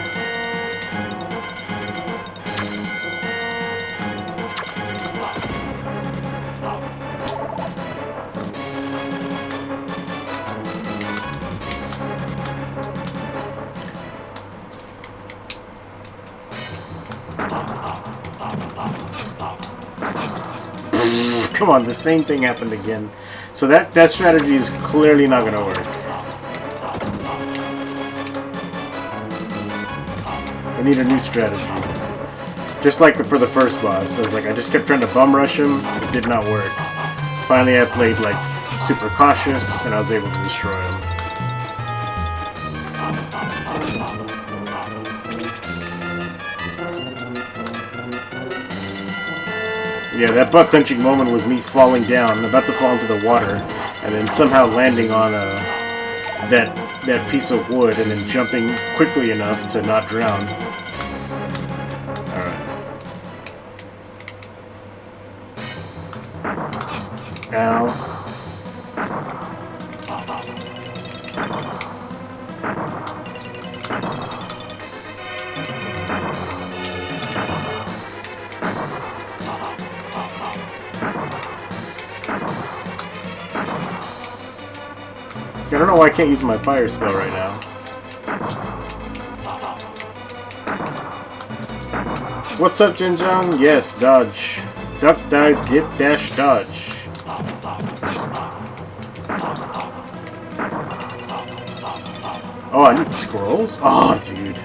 Come on, the same thing happened again. So that strategy is clearly not going to work. I need a new strategy. Just like for the first boss. So I just kept trying to bum rush him. It did not work. Finally, I played like super cautious, and I was able to destroy him. Yeah, that butt-clenching moment was me falling down, about to fall into the water, and then somehow landing on that that piece of wood and then jumping quickly enough to not drown. Alright. Ow. I don't know why I can't use my fire spell right now. What's up, Jinjong? Yes, dodge. Duck, dive, dip, dash, dodge. Oh, I need scrolls? Oh, dude.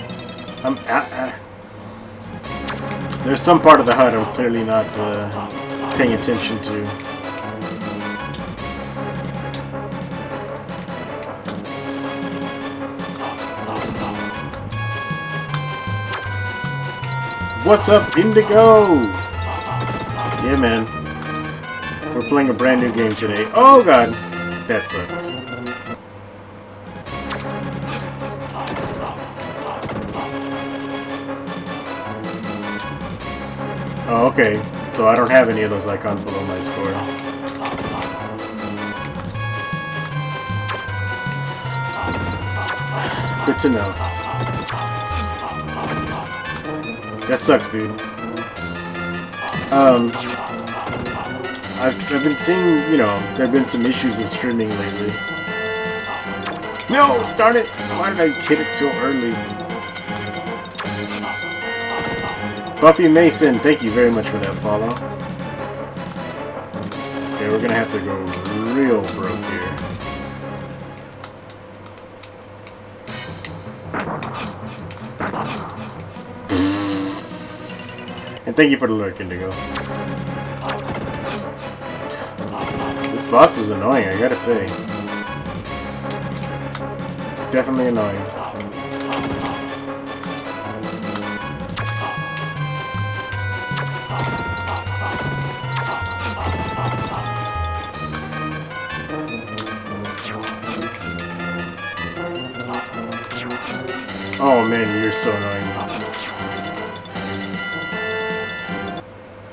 There's some part of the HUD I'm clearly not paying attention to. What's up, Indigo? Yeah, man. We're playing a brand new game today. Oh, God. That sucked. Oh, okay. So I don't have any of those icons below my score. Good to know. That sucks, dude. I've been seeing, you know, there have been some issues with streaming lately. No! Darn it! Why did I hit it so early? Buffy Mason, thank you very much for that follow. Okay, we're gonna have to go real broke here. And thank you for the lurk, Indigo. This boss is annoying, I gotta say. Definitely annoying. Oh man, you're so annoying.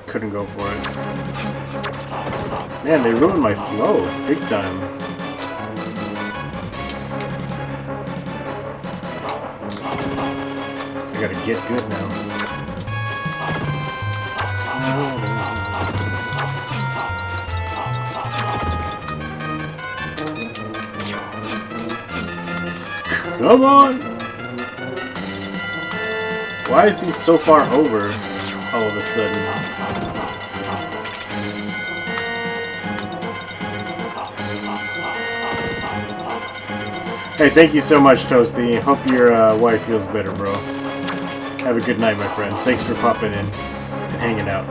Couldn't go for it. Man, they ruined my flow big time. I gotta get good now. Come on! Why is he so far over all of a sudden? Hey, thank you so much, Toasty. Hope your wife feels better, bro. Have a good night, my friend. Thanks for popping in and hanging out.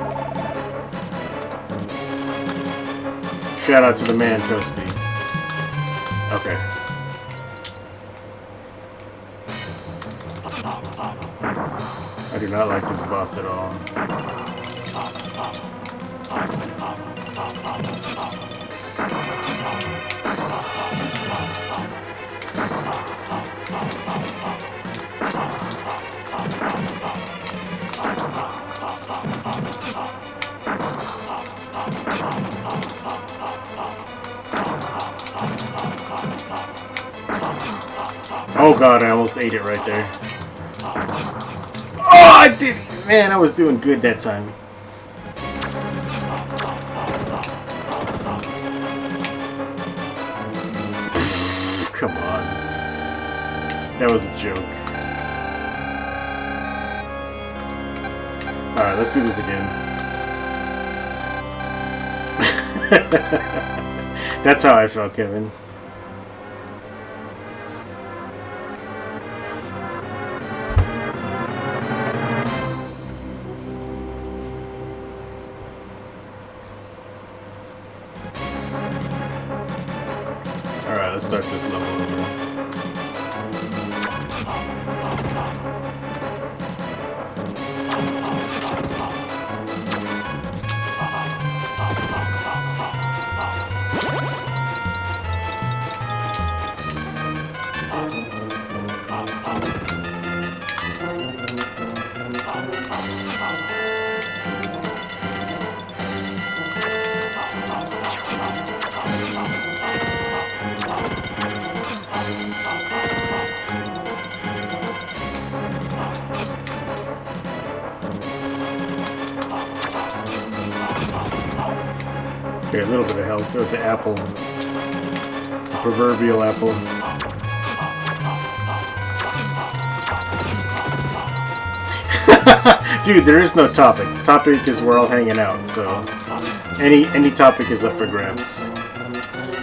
Shout out to the man, Toasty. Okay. I do not like this boss at all. Oh god, I almost ate it right there. Oh, I did it! Man, I was doing good that time. Come on. That was a joke. Alright, let's do this again. That's how I felt, Kevin. Alright, let's start this level over. Okay, a little bit of health. There's an apple. The proverbial apple. Dude, there is no topic. The topic is we're all hanging out, so any topic is up for grabs.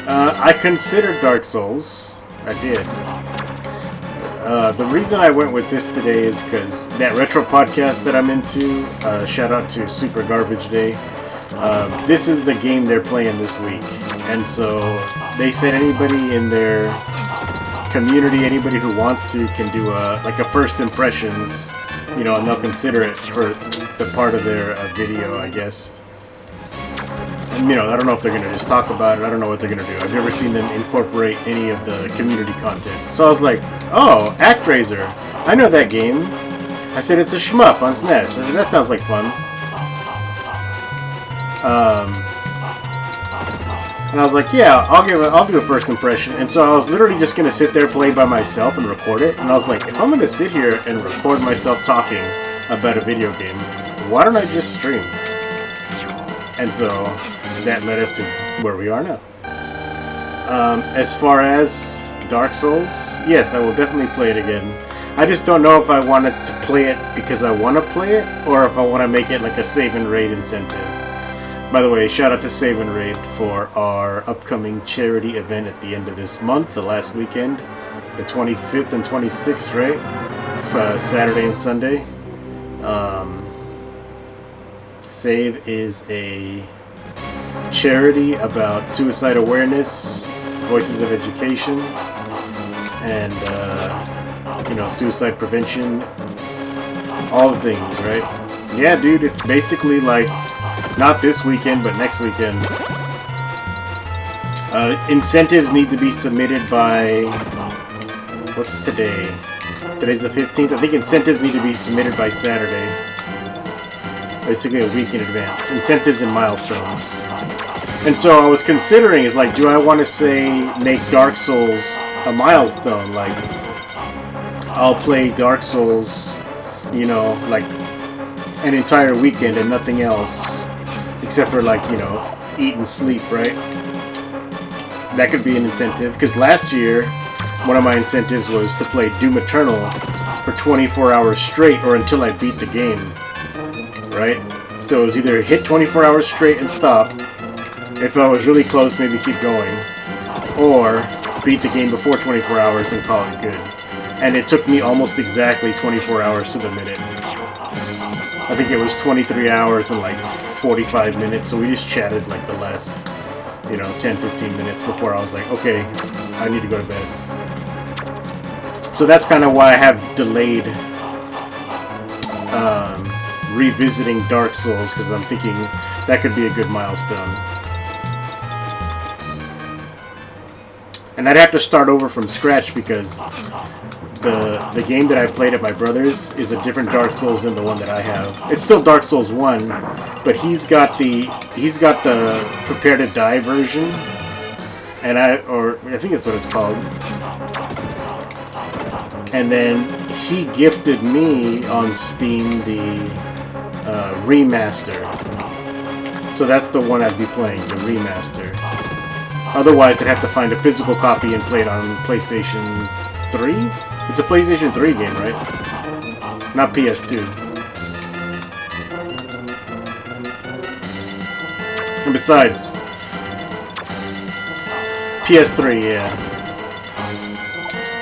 I considered Dark Souls. I did. The reason I went with this today is because that retro podcast that I'm into, shout out to Super Garbage Day, this is the game they're playing this week. And so they said anybody in their community, anybody who wants to, can do like a first impressions, you know, and they'll consider it for the part of their video, I guess. And, you know, I don't know if they're going to just talk about it. I don't know what they're going to do. I've never seen them incorporate any of the community content. So I was like, oh, Actraiser. I know that game. I said, it's a shmup on SNES. I said, that sounds like fun. And I was like, yeah, I'll do a first impression. And so I was literally just going to sit there, play by myself, and record it. And I was like, if I'm going to sit here and record myself talking about a video game, why don't I just stream? And so that led us to where we are now. As far as Dark Souls, yes, I will definitely play it again. I just don't know if I wanted to play it because I want to play it, or if I want to make it like a save and raid incentive. By the way, shout out to Save and Raid for our upcoming charity event at the end of this month, the last weekend, the 25th and 26th, right? Saturday and Sunday. Save is a charity about suicide awareness, voices of education, and you know, suicide prevention, all the things, right? Yeah, dude, it's basically like not this weekend, but next weekend. Incentives need to be submitted by, what's today? Today's the 15th. I think incentives need to be submitted by Saturday. Basically a week in advance. Incentives and milestones. And so I was considering, is like, do I want to say make Dark Souls a milestone? Like, I'll play Dark Souls, you know, like an entire weekend and nothing else. Except for, like, you know, eat and sleep, right? That could be an incentive. Because last year, one of my incentives was to play Doom Eternal for 24 hours straight or until I beat the game. Right? So it was either hit 24 hours straight and stop. If I was really close, maybe keep going. Or beat the game before 24 hours and call it good. And it took me almost exactly 24 hours to the minute. I think it was 23 hours and like 45 minutes, so we just chatted like the last, you know, 10-15 minutes before I was like, okay, I need to go to bed. So that's kind of why I have delayed revisiting Dark Souls, because I'm thinking that could be a good milestone. And I'd have to start over from scratch because the game that I played at my brother's is a different Dark Souls than the one that I have. It's still Dark Souls 1, but he's got the Prepare to Die version, and I think that's what it's called. And then he gifted me on Steam the remaster. So that's the one I'd be playing, the remaster. Otherwise, I'd have to find a physical copy and play it on PlayStation 3? It's a PlayStation 3 game, right? Not PS2. And besides, PS3, yeah.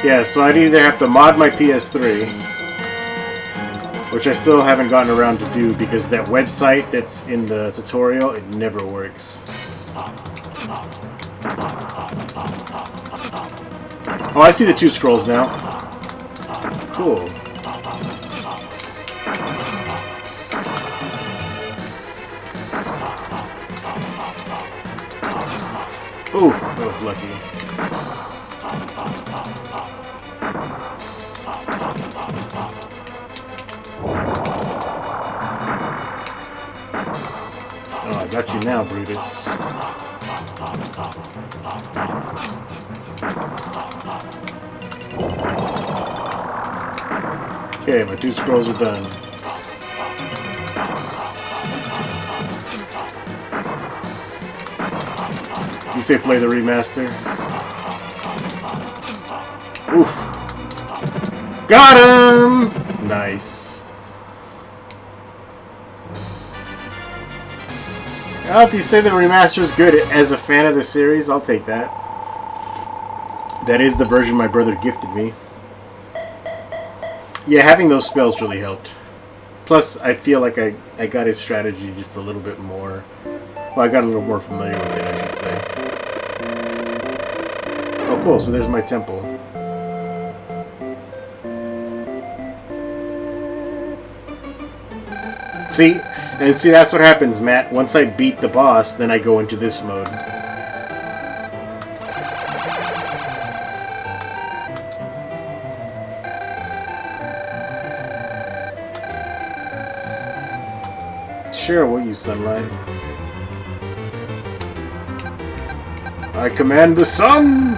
Yeah, so I'd either have to mod my PS3, which I still haven't gotten around to do because that website that's in the tutorial, it never works. Oh, I see the 2 scrolls now. Cool. Ooh, that was lucky. Oh, I got you now, Brutus. Okay, my 2 scrolls are done. You say play the remaster? Oof. Got him! Nice. Well, if you say the remaster is good, as a fan of the series, I'll take that. That is the version my brother gifted me. Yeah, having those spells really helped. Plus, I feel like I got his strategy just a little bit more... Well, I got a little more familiar with it, I should say. Oh, cool. So there's my temple. See? And see, that's what happens, Matt. Once I beat the boss, then I go into this mode. Sure, we'll use sunlight. I command the sun!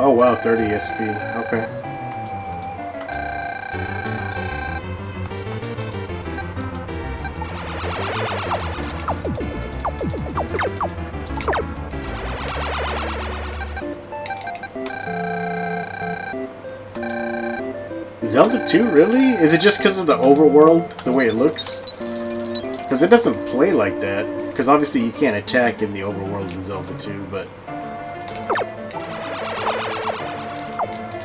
Oh wow, 30 SP. Okay. Zelda 2, really? Is it just because of the overworld, the way it looks? Because it doesn't play like that. Because obviously you can't attack in the overworld in Zelda 2, but...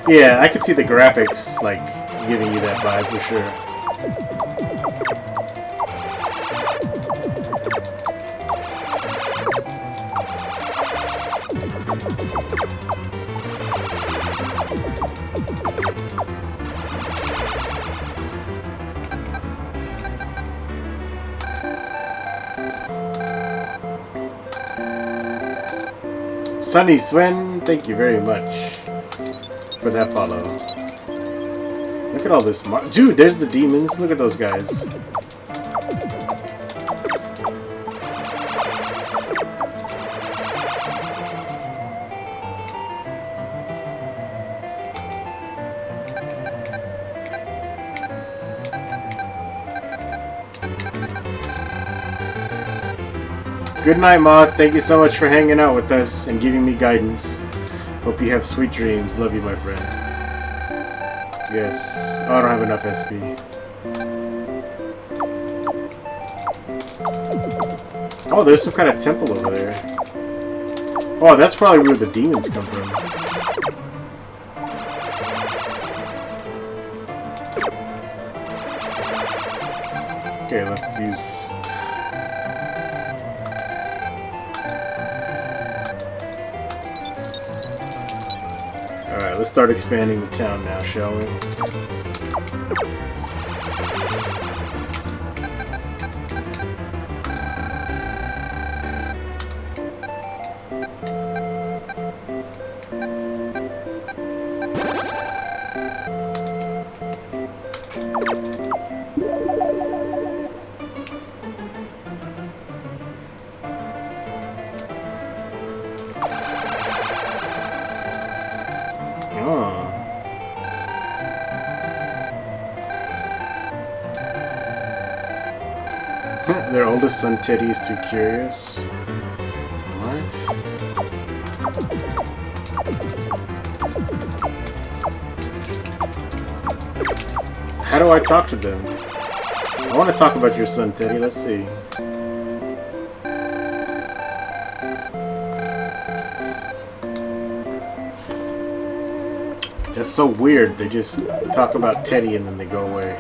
Yeah, I could see the graphics, like, giving you that vibe for sure. Sunny Swen, thank you very much for that follow. Look at all this dude, there's the demons. Look at those guys. Good night, Ma. Thank you so much for hanging out with us and giving me guidance. Hope you have sweet dreams. Love you, my friend. Yes. Oh, I don't have enough SP. Oh, there's some kind of temple over there. Oh, that's probably where the demons come from. Okay, let's use... Alright, let's start expanding the town now, shall we? Their oldest son Teddy is too curious. What? How do I talk to them? I want to talk about your son Teddy. Let's see. That's so weird. They just talk about Teddy and then they go away.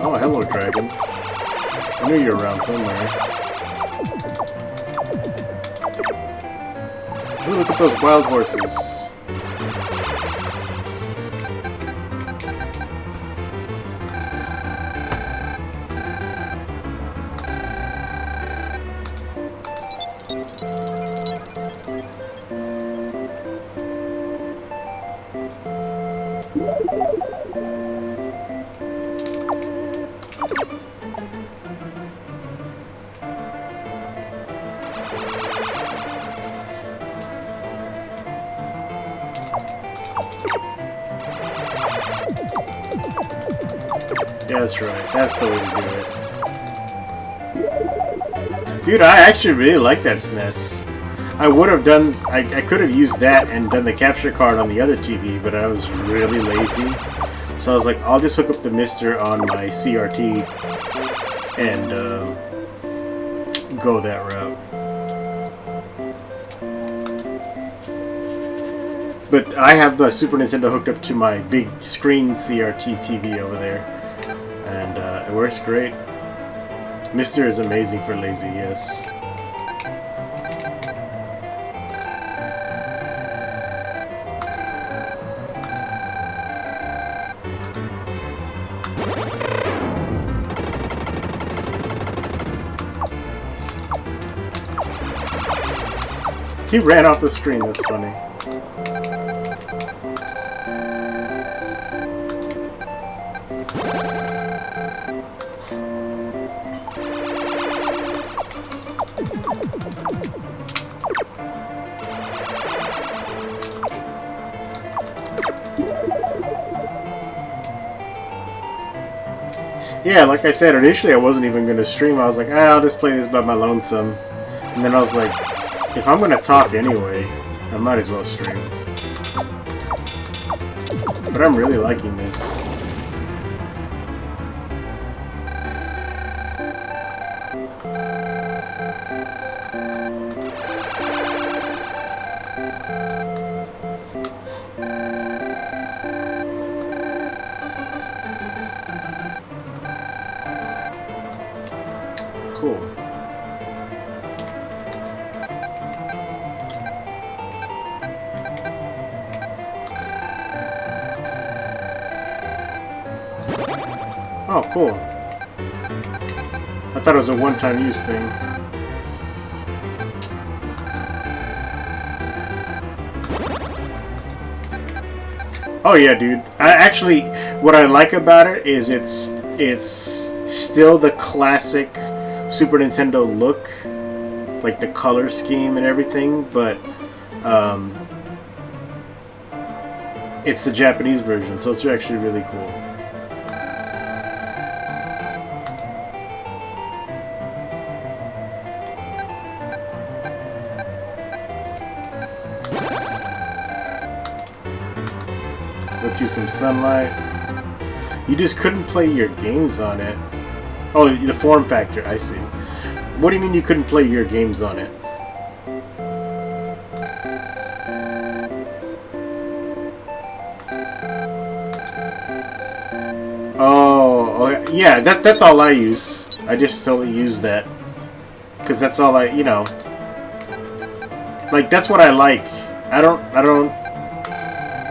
Oh, hello, dragon. I knew you were around somewhere. Ooh, look at those wild horses. Yeah, that's right. That's the way to do it. Dude, I actually really like that SNES. I would have done... I could have used that and done the capture card on the other TV, but I was really lazy. So I was like, I'll just hook up the Mister on my CRT and go that route. But I have the Super Nintendo hooked up to my big screen CRT TV over there. And it works great. Mister is amazing for lazy, yes. He ran off the screen, that's funny. Yeah, like I said, initially I wasn't even going to stream. I was like, I'll just play this by my lonesome. And then I was like, if I'm going to talk anyway, I might as well stream. But I'm really liking this. Cool. Oh, cool. I thought it was a one-time use thing. Oh yeah, dude. Actually, what I like about it is it's still the classic Super Nintendo look, like the color scheme and everything, but it's the Japanese version, so it's actually really cool. Let's use some sunlight. You just couldn't play your games on it. Oh, the form factor, I see. What do you mean you couldn't play your games on it? Oh, yeah, that's all I use. I just solely use that. Because that's all I, you know. Like, that's what I like. I don't...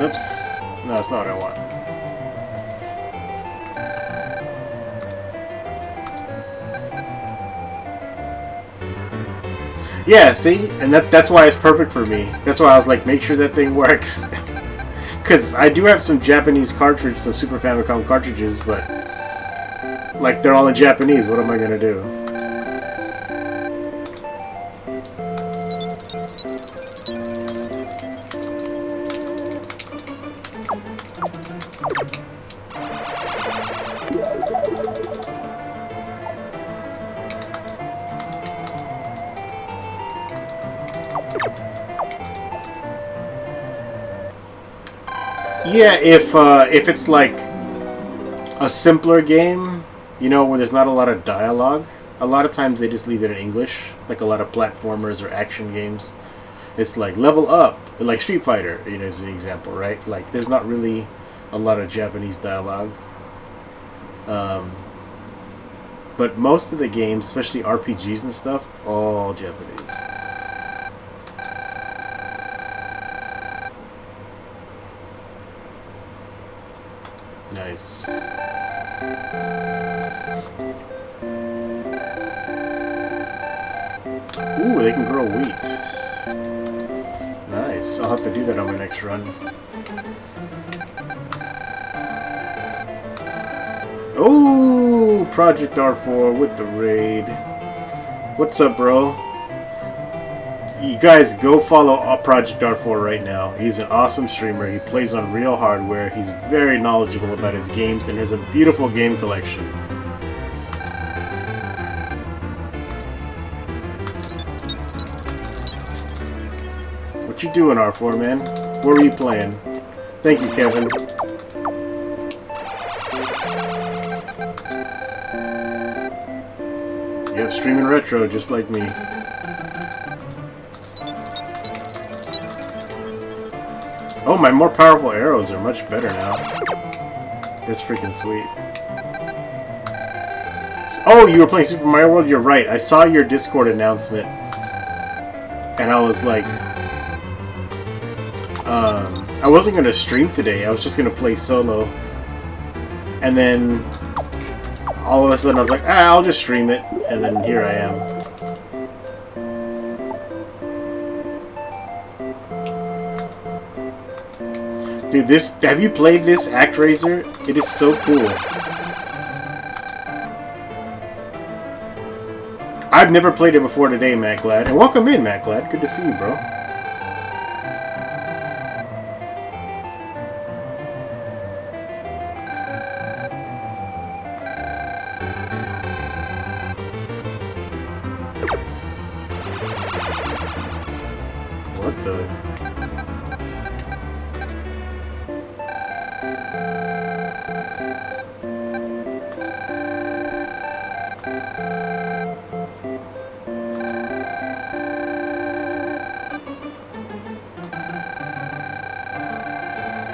Oops. No, that's not what I want. Yeah, see? And that's why it's perfect for me. That's why I was like, make sure that thing works. Because I do have some Japanese cartridges, some Super Famicom cartridges, but... like, they're all in Japanese. What am I going to do? Yeah, if it's like a simpler game, you know, where there's not a lot of dialogue, a lot of times they just leave it in English, like a lot of platformers or action games. It's like level up, like Street Fighter, you know, is an example, right? Like there's not really a lot of Japanese dialogue. But most of the games, especially RPGs and stuff, all Japanese. Nice. Ooh, they can grow wheat. Nice. I'll have to do that on my next run. Ooh, Project R4 with the raid. What's up, bro? You guys go follow Project R4 right now. He's an awesome streamer. He plays on real hardware. He's very knowledgeable about his games and has a beautiful game collection. What you doing, R4, man? Where were you playing? Thank you, Kevin. Yep, streaming retro, just like me. Oh, my more powerful arrows are much better now. That's freaking sweet. Oh, you were playing Super Mario World? You're right. I saw your Discord announcement. And I was like... I wasn't going to stream today. I was just going to play solo. And then... all of a sudden I was like, I'll just stream it. And then here I am. Dude, have you played this Actraiser? It is so cool. I've never played it before today, Matt Glad. And welcome in, Matt Glad. Good to see you, bro. What the...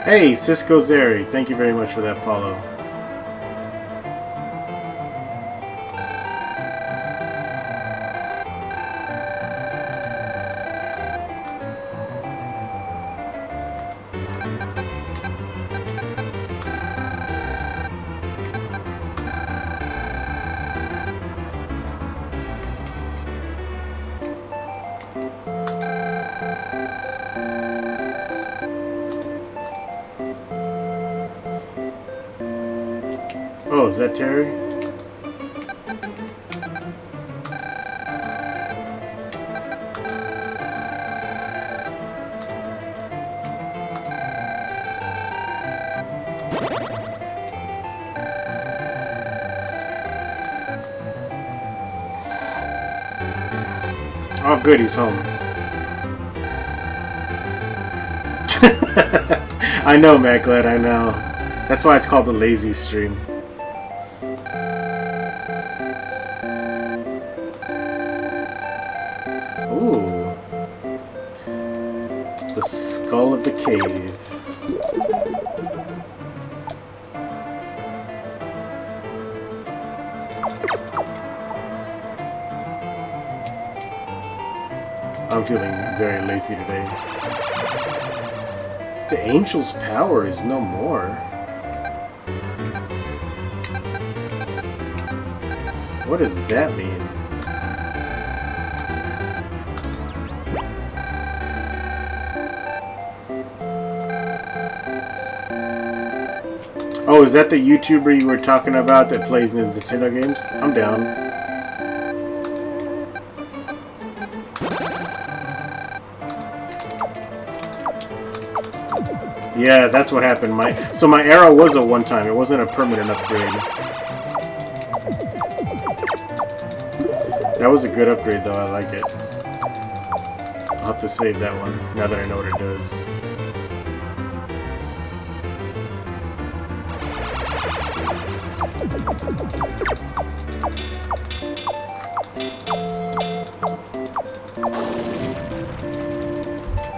Hey, Cisco Zeri, thank you very much for that follow. Oh, is that Terry? Oh, good, he's home. I know, Matt Glad, I know. That's why it's called the Lazy Stream. Ooh. The skull of the cave. I'm feeling very lazy today. The angel's power is no more. What does that mean? Oh, is that the YouTuber you were talking about that plays the Nintendo games? I'm down. Yeah, that's what happened. So my arrow was a one-time. It wasn't a permanent upgrade. That was a good upgrade, though. I like it. I'll have to save that one now that I know what it does.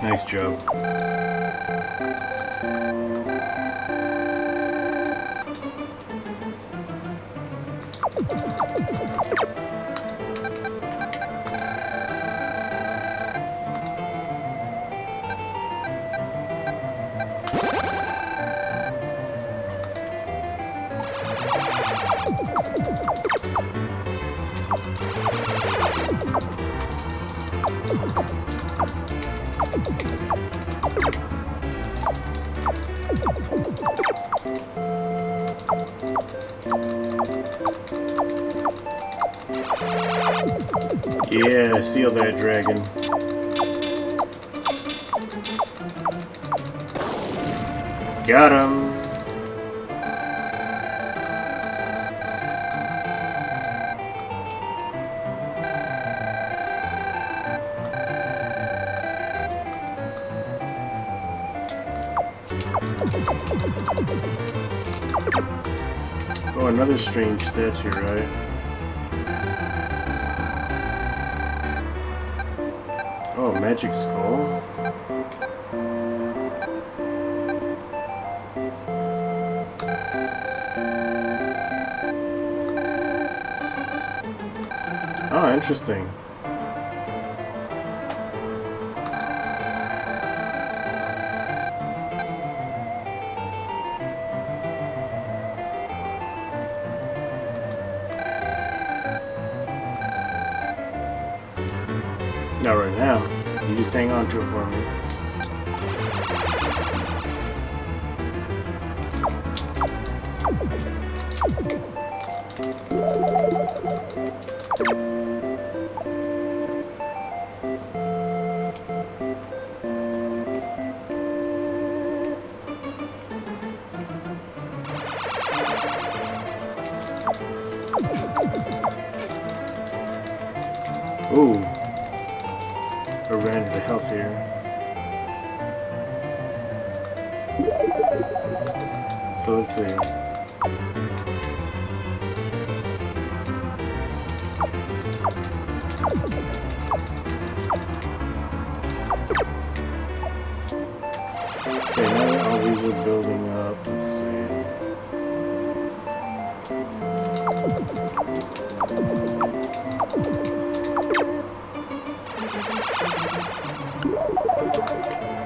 Nice job. Yeah, seal that dragon. Got him. Oh, another strange statue, right? Oh, magic skull? Oh, interesting. Not right now. You just hang on to it for me. Ooh. I ran into health here. So let's see. Okay, now that all these are building up, let's see.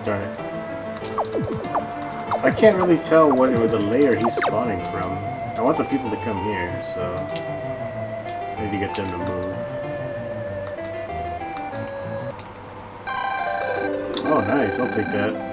Darn it. I can't really tell what or the layer he's spawning from. I want the people to come here, so I need to get them to move. Oh, nice. I'll take that.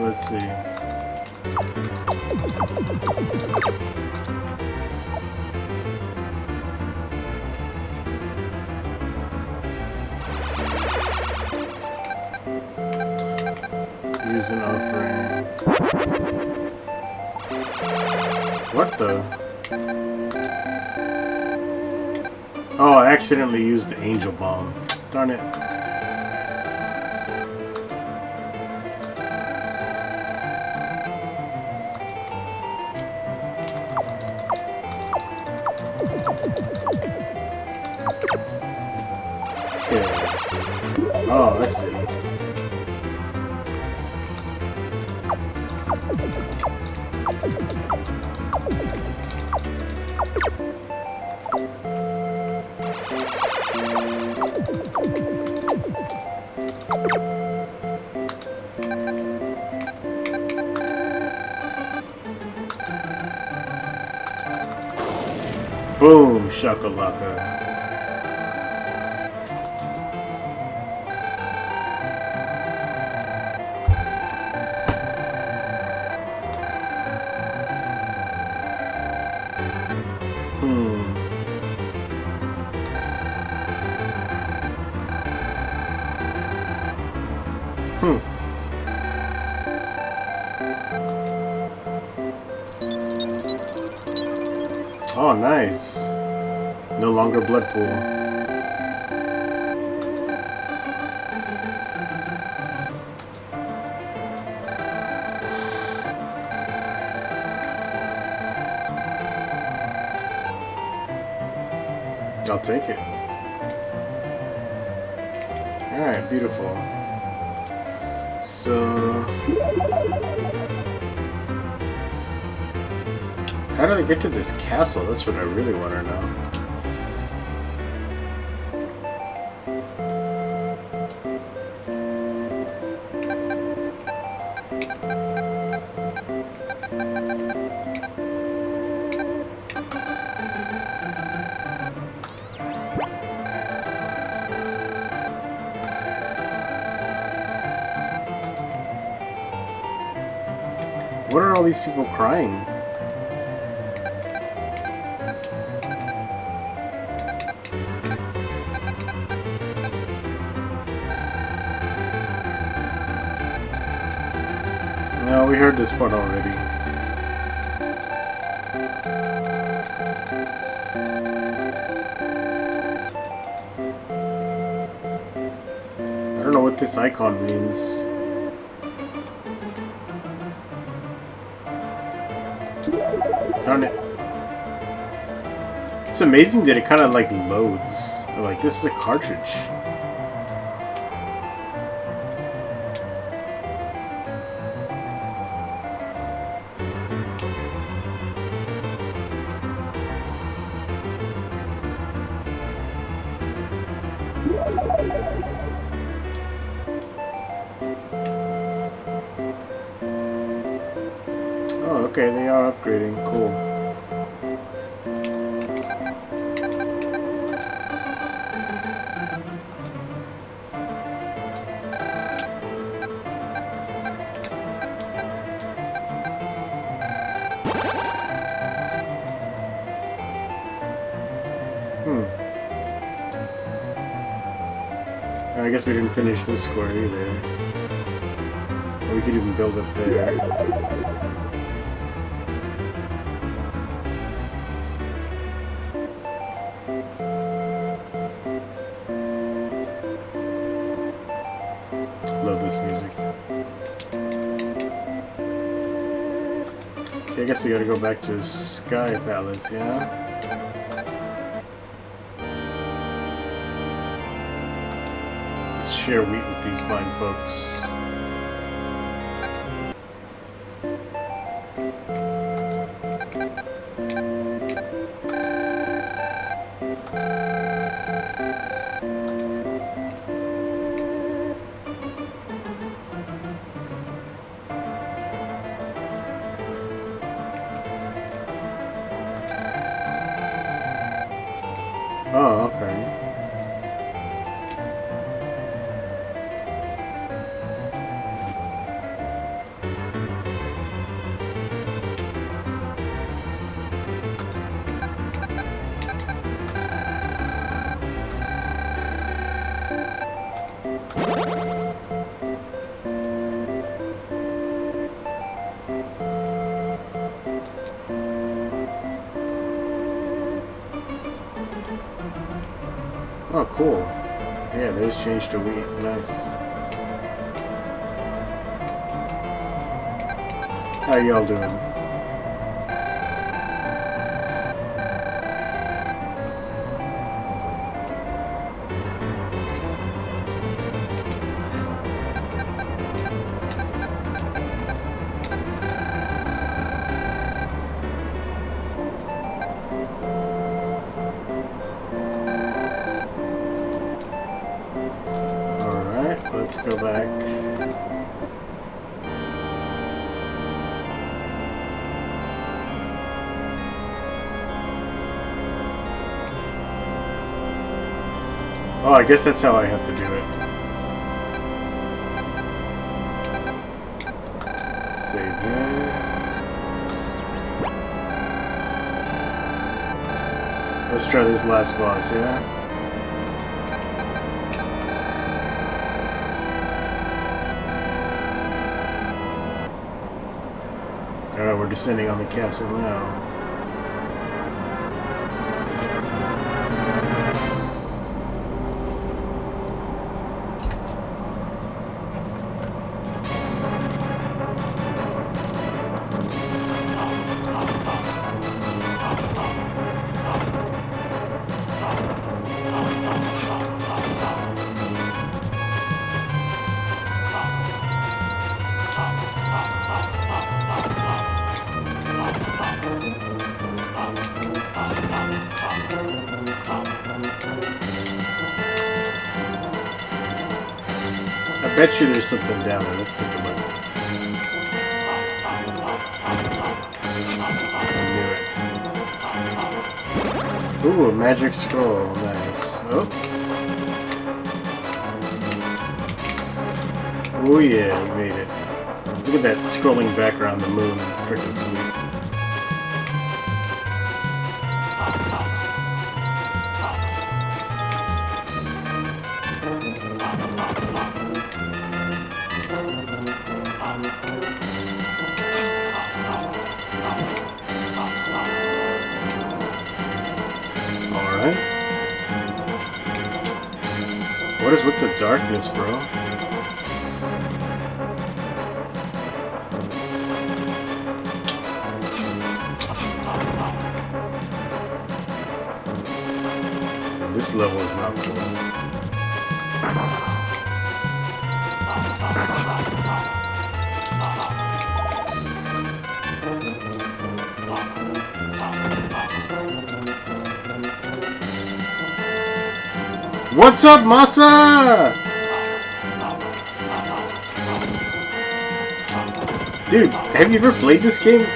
Let's see. Use an offering. What the? Oh, I accidentally used the angel bomb. Darn it. Oh, I see. Boom, shakalaka. Oh, nice. No longer blood pool. I'll take it. Alright, beautiful. So... how do they get to this castle? That's what I really want to know. What are all these people crying? No, we heard this part already. I don't know what this icon means. Darn it. It's amazing that it kind of like loads. I'm like, this is a cartridge. Oh, okay, they are upgrading. Cool. I guess we didn't finish this square either. Or we could even build up there. Love this music. Okay, I guess we gotta go back to Sky Palace, yeah? Share wheat with these fine folks. Oh, okay. Oh, cool. Yeah, there's change to wheat. Nice. How y'all doing? Let's go back. Oh, I guess that's how I have to do it. Save here. Let's try this last boss, yeah? Alright, we're descending on the castle now. I bet you there's something down there. Let's take a look. I knew it. Ooh, a magic scroll. Nice. Oh. Oh yeah, we made it. Look at that scrolling background, the moon. It's freaking sweet. Alright. What is with the darkness, bro? This level is not cool. What's up, Masa? Dude, have you ever played this game?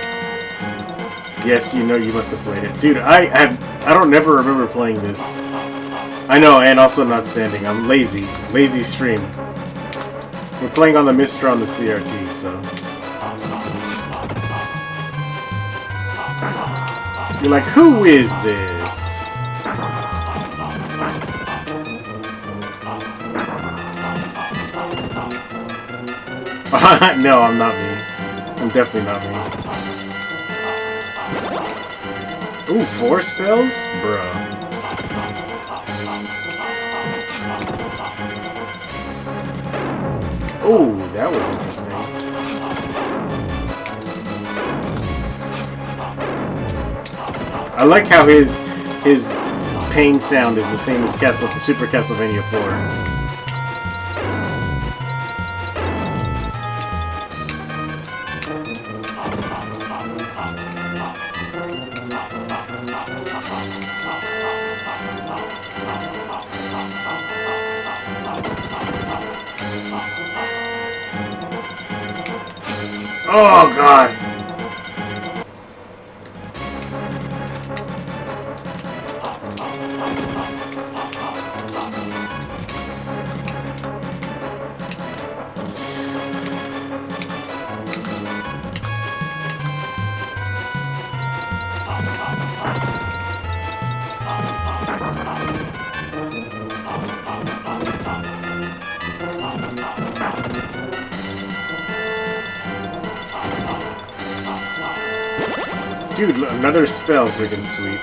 Yes, you know you must have played it. Dude, I don't never remember playing this. I know, and also not standing. I'm lazy. Lazy stream. We're playing on the Mistral on the CRT, so... You're like, who is this? No, I'm not me. I'm definitely not me. Ooh, 4 spells? Bruh. Oh, that was interesting. I like how his pain sound is the same as Super Castlevania 4. Oh, God. Dude, another spell, freaking sweet.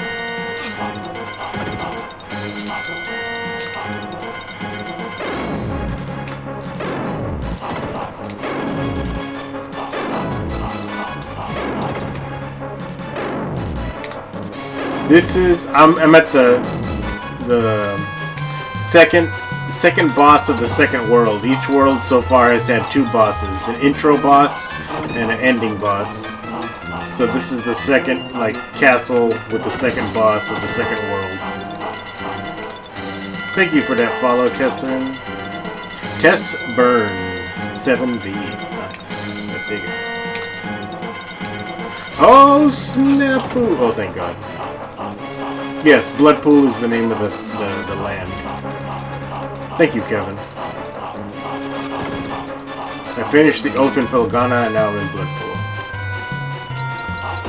This is I'm at the second boss of the second world. Each world so far has had 2 bosses, an intro boss and an ending boss. So this is the second, like, castle with the second boss of the second world. Thank you for that follow, Tessin. Tess Burn 7V. Nice. I dig it. Oh, snafu! Oh, thank God. Yes, Bloodpool is the name of the land. Thank you, Kevin. I finished the Oath in Felgana and now I'm in Bloodpool.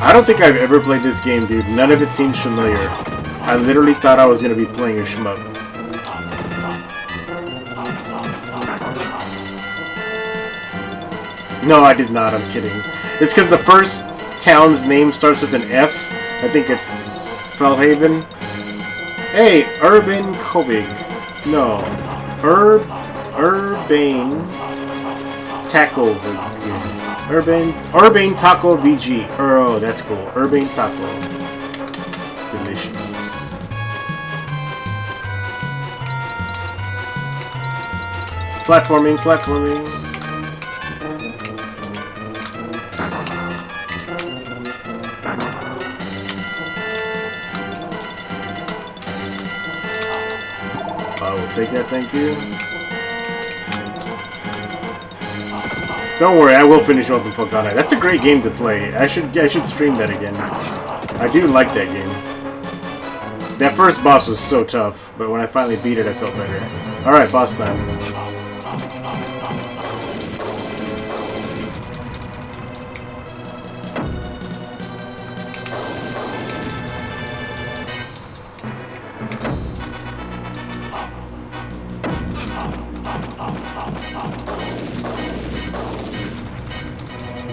I don't think I've ever played this game, dude. None of it seems familiar. I literally thought I was going to be playing a shmup. No, I did not. I'm kidding. It's because the first town's name starts with an F. I think it's Fellhaven. Hey, Urban Kobig. No. Urbane Taco. Urbane Taco VG. Oh, that's cool. Urbane Taco. Delicious. Platforming. I will take that, thank you. Don't worry, I will finish Oath in Felgana. That's a great game to play. I should stream that again. I do like that game. That first boss was so tough, but when I finally beat it, I felt better. Alright, boss time.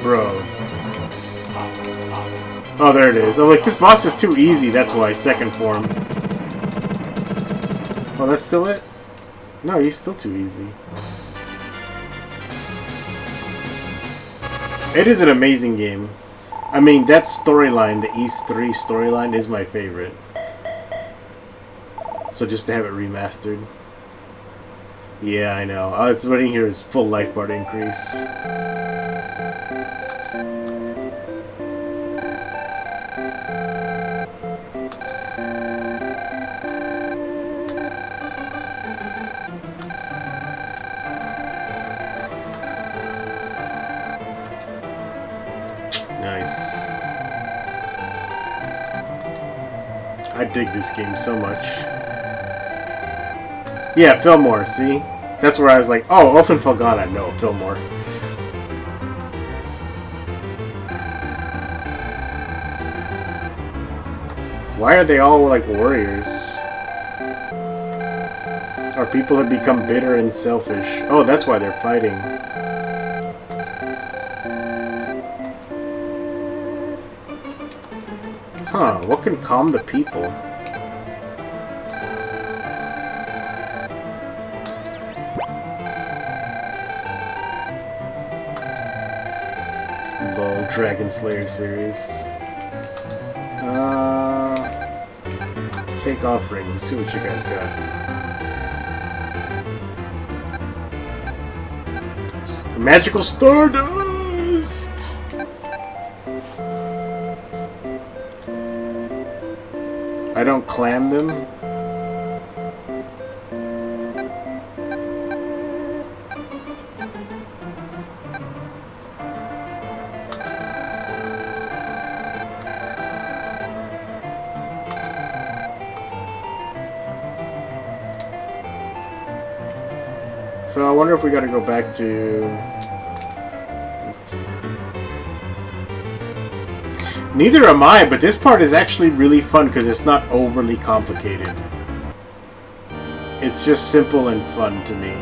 Bro. Oh, there it is. Oh, like, this boss is too easy, that's why. Second form. Oh, that's still it? No, he's still too easy. It is an amazing game. I mean, that storyline, the East 3 storyline, is my favorite. So just to have it remastered. Yeah, I know. All it's waiting here is full life bar increase. Nice. I dig this game so much. Yeah, Fillmore, see? That's where I was like, oh, Ultim Felghana. No, Fillmore. Why are they all like warriors? Or people have become bitter and selfish. Oh, that's why they're fighting. Huh, what can calm the people? Lol, Dragon Slayer series. Take offerings. Let's see what you guys got. Magical Stardust! I don't clam them. So I wonder if we gotta go back to... Neither am I, but this part is actually really fun because it's not overly complicated. It's just simple and fun to me.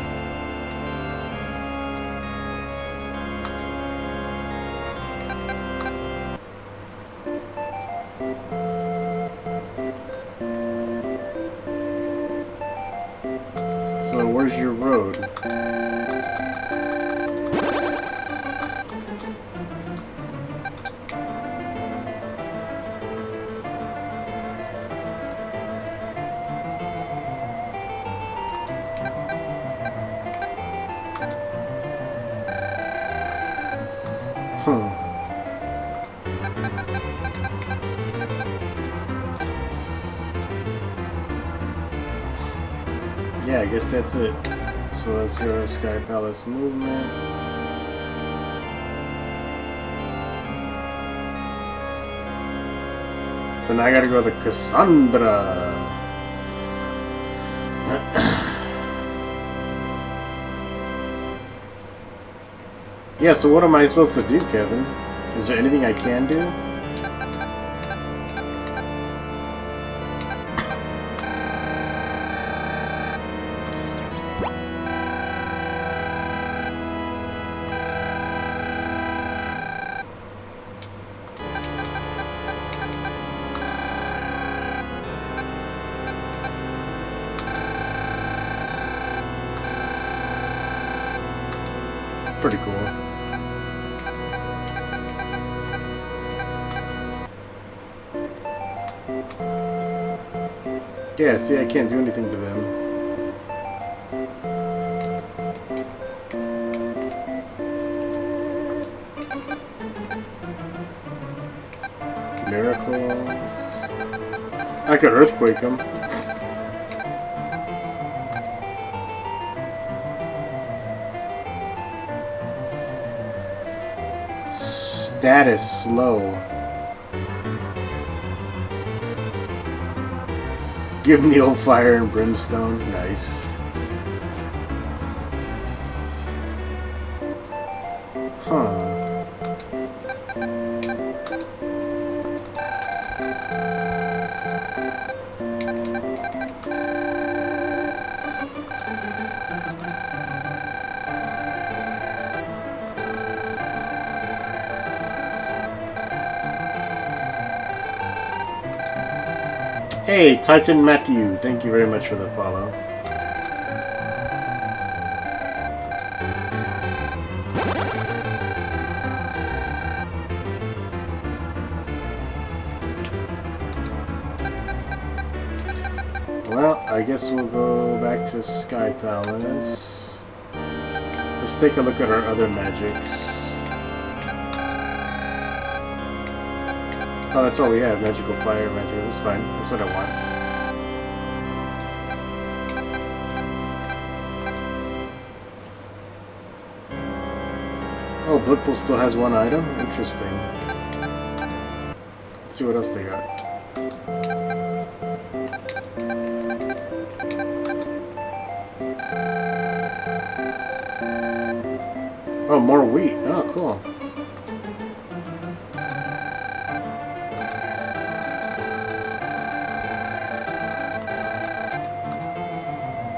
So where's your road? Yeah, I guess that's it. So let's go to Sky Palace movement. So now I gotta go to Cassandra. Yeah, so what am I supposed to do, Kevin? Is there anything I can do? Pretty cool. Yeah, see, I can't do anything to them. Miracles. I could earthquake them. Status slow. Give him the old fire and brimstone. Nice. Huh. Hey, Titan Matthew, thank you very much for the follow. Well, I guess we'll go back to Sky Palace. Let's take a look at our other magics. Oh, that's all we have. Magical fire, magical. That's fine. That's what I want. Oh, Bloodpool still has one item? Interesting. Let's see what else they got. Oh, more wheat. Oh, cool.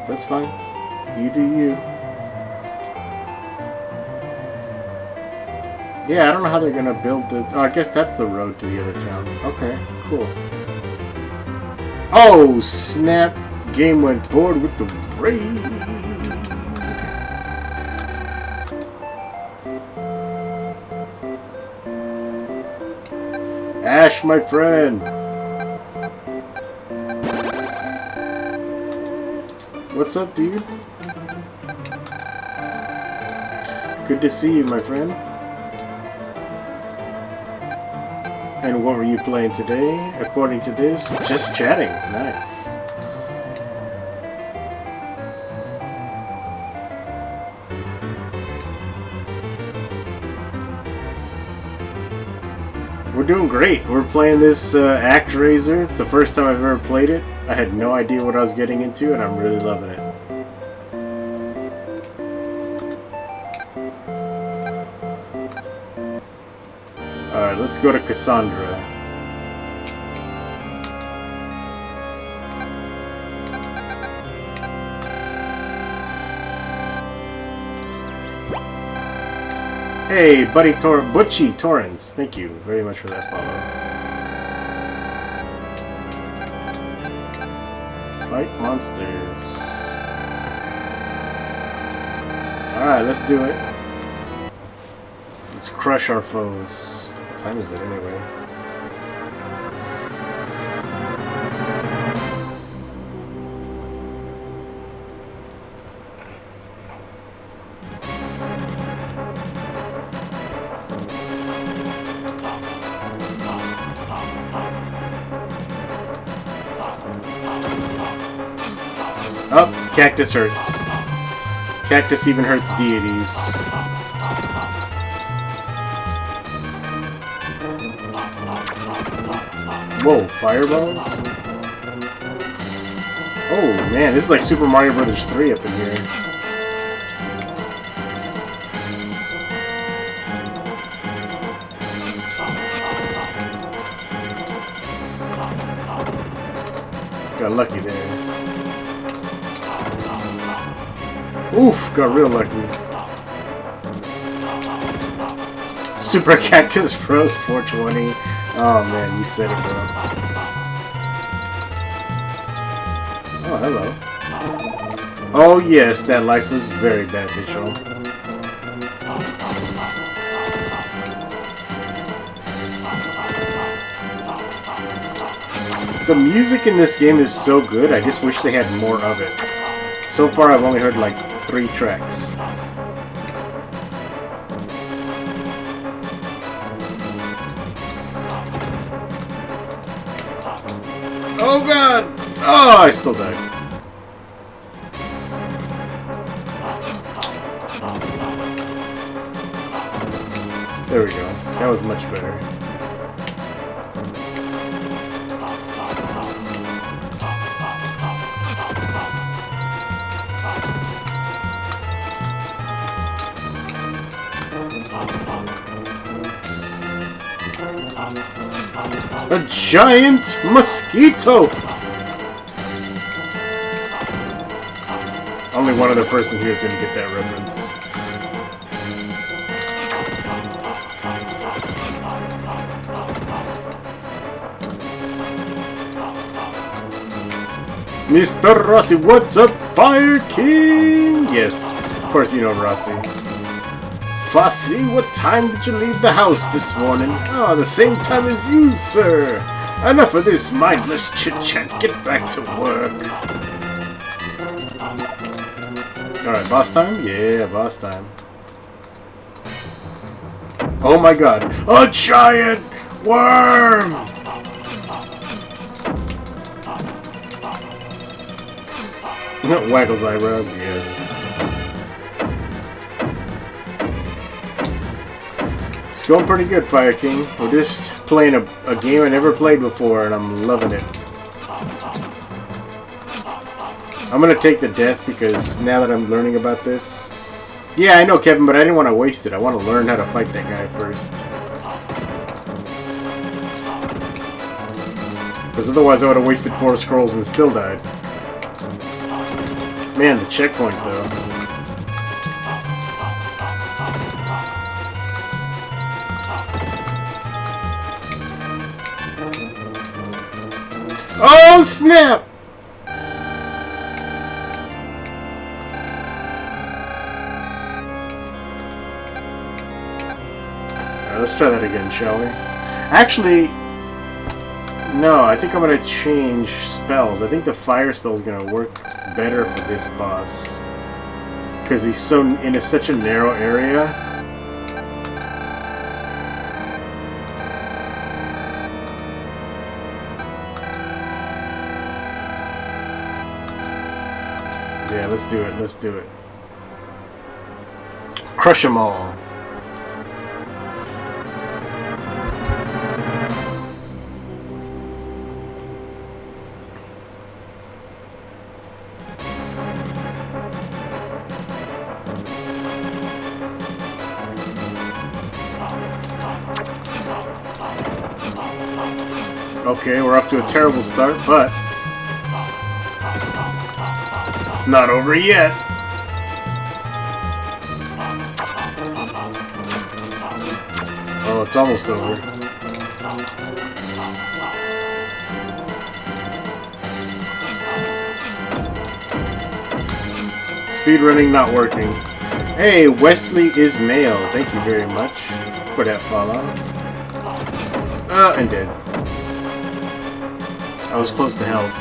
That's fine. You do you. Yeah, I don't know how they're gonna build the... Oh, I guess that's the road to the other town. Okay, cool. Oh, snap. Game went bored with the raid. Ash, my friend. What's up, dude? Good to see you, my friend. And what were you playing today? According to this, just chatting. Nice. We're doing great. We're playing this Actraiser. The first time I've ever played it. I had no idea what I was getting into, and I'm really loving it. Alright, let's go to Cassandra. Hey, Butchie Torrance, thank you very much for that follow. Fight monsters. Alright, let's do it. Let's crush our foes. What time is it anyway? Oh, cactus hurts. Cactus even hurts deities. Whoa, fireballs? Oh man, this is like Super Mario Bros. 3 up in here. Got lucky there. Oof, got real lucky. Super Cactus Bros 420. Oh man, you said it, bro. Oh, hello. Oh yes, that life was very beneficial. The music in this game is so good, I just wish they had more of it. So far I've only heard like 3 tracks. Oh god! Oh, I still died. There we go. That was much better. A giant mosquito! Only one other person here is going to get that reference. Mr. Rossi, what's up, Fire King? Yes, of course you know Rossi. Fossy, what time did you leave the house this morning? Oh, the same time as you, sir. Enough of this mindless chit-chat. Get back to work. Alright, boss time? Yeah, boss time. Oh my god. A giant worm! Waggles eyebrows, yes. It's going pretty good, Fire King. We're just playing a game I never played before, and I'm loving it. I'm gonna take the death because now that I'm learning about this... Yeah, I know, Kevin, but I didn't want to waste it. I want to learn how to fight that guy first. Because otherwise I would have wasted 4 scrolls and still died. Man, the checkpoint, though. Oh, snap! Let's try that again, shall we? Actually, no, I think I'm going to change spells. I think the fire spell is going to work better for this boss. Because he's so in such a narrow area. Yeah, let's do it, let's do it. Crush them all. Okay, we're off to a terrible start, but it's not over yet. Oh, it's almost over. Speedrunning not working. Hey, Wesley is male. Thank you very much for that follow. And dead. I was close to health.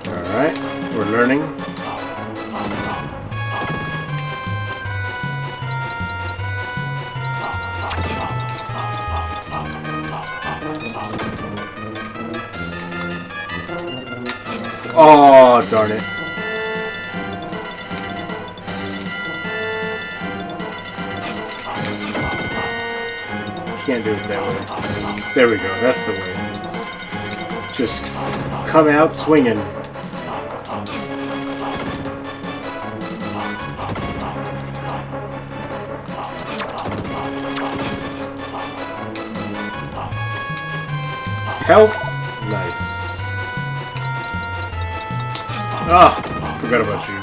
Alright, we're learning. Oh, darn it. Can't do it that way. There we go, that's the way. Just come out swinging. Health? Nice. Ah, forgot about you.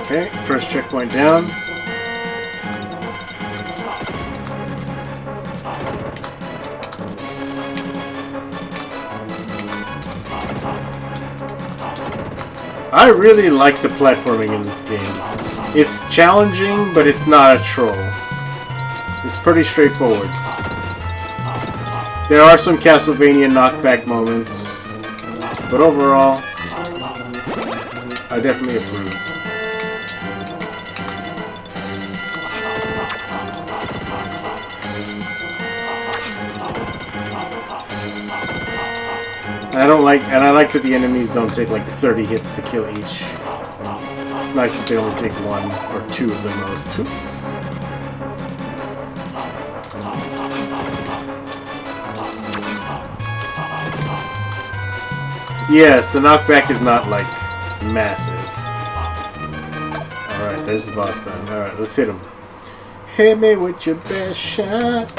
Okay, first checkpoint down. I really like the platforming in this game. It's challenging, but it's not a troll. It's pretty straightforward. There are some Castlevania knockback moments, but overall, I definitely approve. And I like that the enemies don't take like 30 hits to kill each. It's nice that they only take 1 or 2 at the most. Yes, the knockback is not like massive. Alright, there's the boss time. Alright, let's hit him. Hit me with your best shot.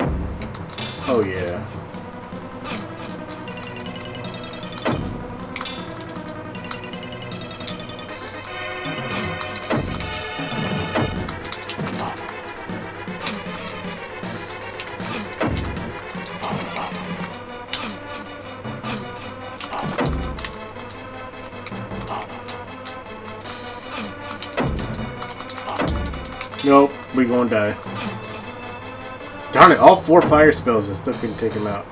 Oh yeah. Nope, we gonna die. Darn it, all 4 fire spells and still couldn't take him out.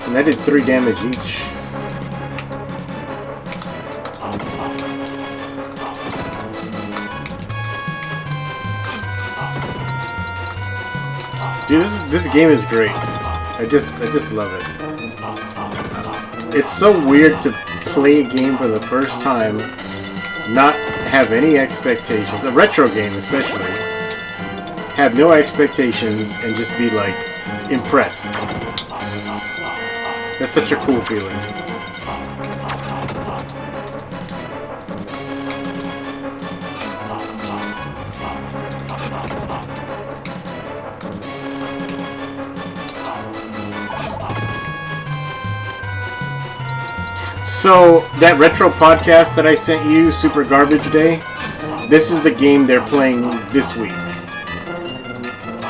And that did 3 damage each. Dude, this game is great. I just love it. It's so weird to play a game for the first time, not have any expectations, a retro game especially, have no expectations and just be like impressed. That's such a cool feeling. So, that retro podcast that I sent you, Super Garbage Day, this is the game they're playing this week.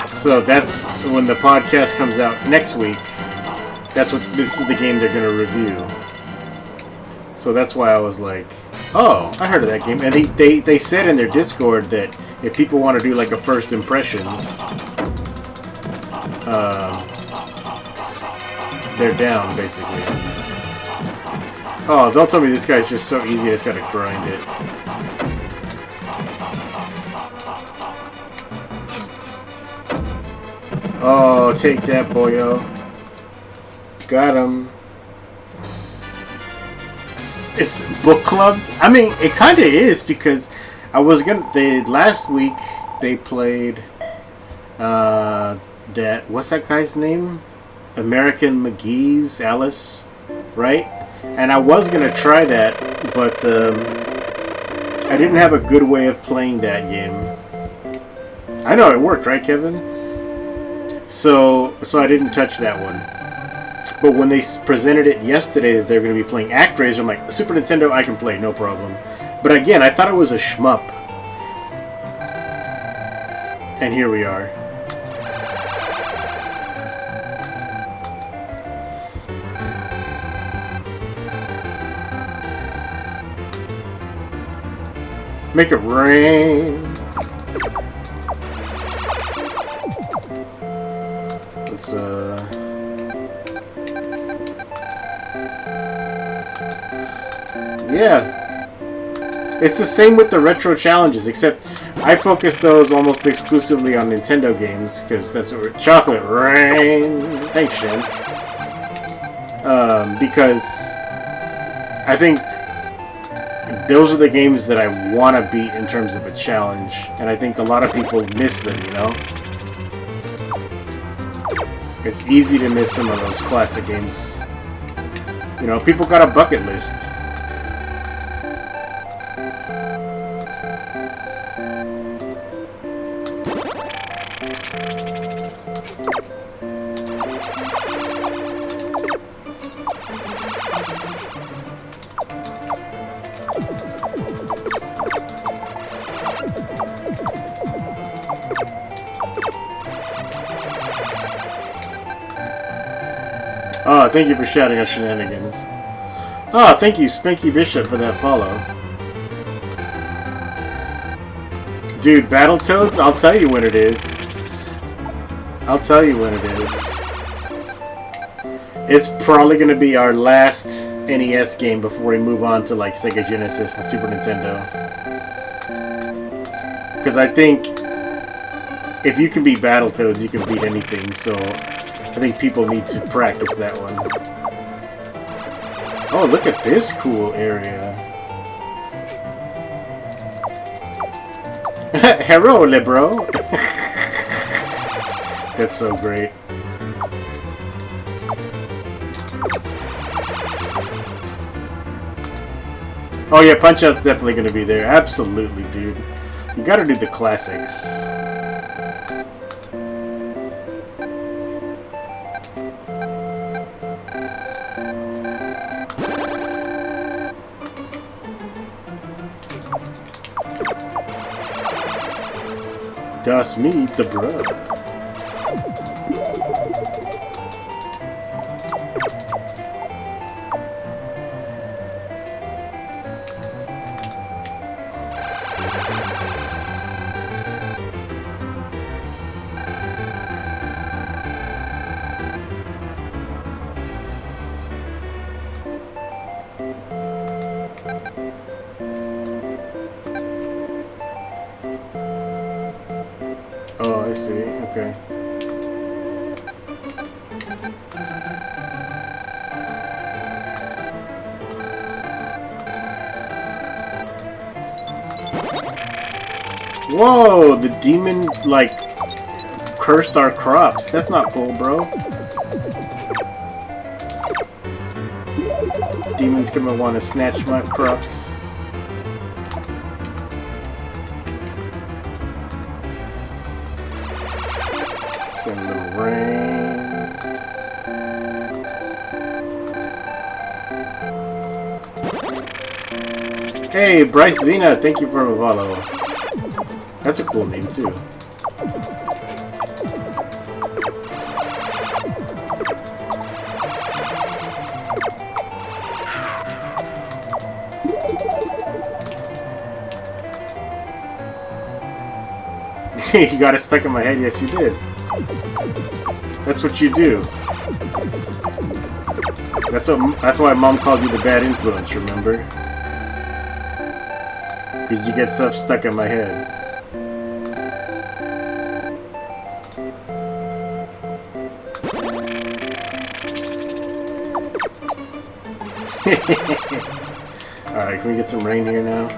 So that's when the podcast comes out next week. This is the game they're going to review. So that's why I was like, oh, I heard of that game. And they said in their Discord that if people want to do like a first impressions, they're down, basically. Oh, don't tell me this guy's just so easy, I just gotta grind it. Oh, take that, boyo. Got him. It's book club? I mean, it kinda is, because I was gonna... last week, they played... what's that guy's name? American McGee's Alice, right? And I was going to try that, but I didn't have a good way of playing that game. I know it worked, right, Kevin? So I didn't touch that one. But when they presented it yesterday that they're going to be playing Actraiser, I'm like, Super Nintendo, I can play, no problem. But again, I thought it was a shmup. And here we are. Make it rain. Let's yeah. It's the same with the retro challenges, except I focus those almost exclusively on Nintendo games, because that's what Chocolate Rain. Thanks, Shen. Because I think those are the games that I want to beat in terms of a challenge, and I think a lot of people miss them, you know? It's easy to miss some of those classic games. You know, people got a bucket list. Oh, thank you for shouting out shenanigans. Oh, thank you, Spanky Bishop, for that follow. Dude, Battletoads? I'll tell you when it is. I'll tell you when it is. It's probably going to be our last NES game before we move on to like Sega Genesis and Super Nintendo. Because I think if you can beat Battletoads, you can beat anything, so I think people need to practice that one. Oh, look at this cool area. Hello, Libro. That's so great. Oh yeah, Punch-Out's definitely going to be there. Absolutely, dude. You gotta do the classics. Das meet the brother. Oh, I see. Okay. Whoa! The demon, like, cursed our crops. That's not cool, bro. Demon's gonna want to snatch my crops. Send a little rain. Hey, Bryce Zena, thank you for the follow. That's a cool name, too. You got it stuck in my head. Yes, you did. That's what you do. That's why Mom called you the bad influence, remember? Because you get stuff stuck in my head. Alright, can we get some rain here now?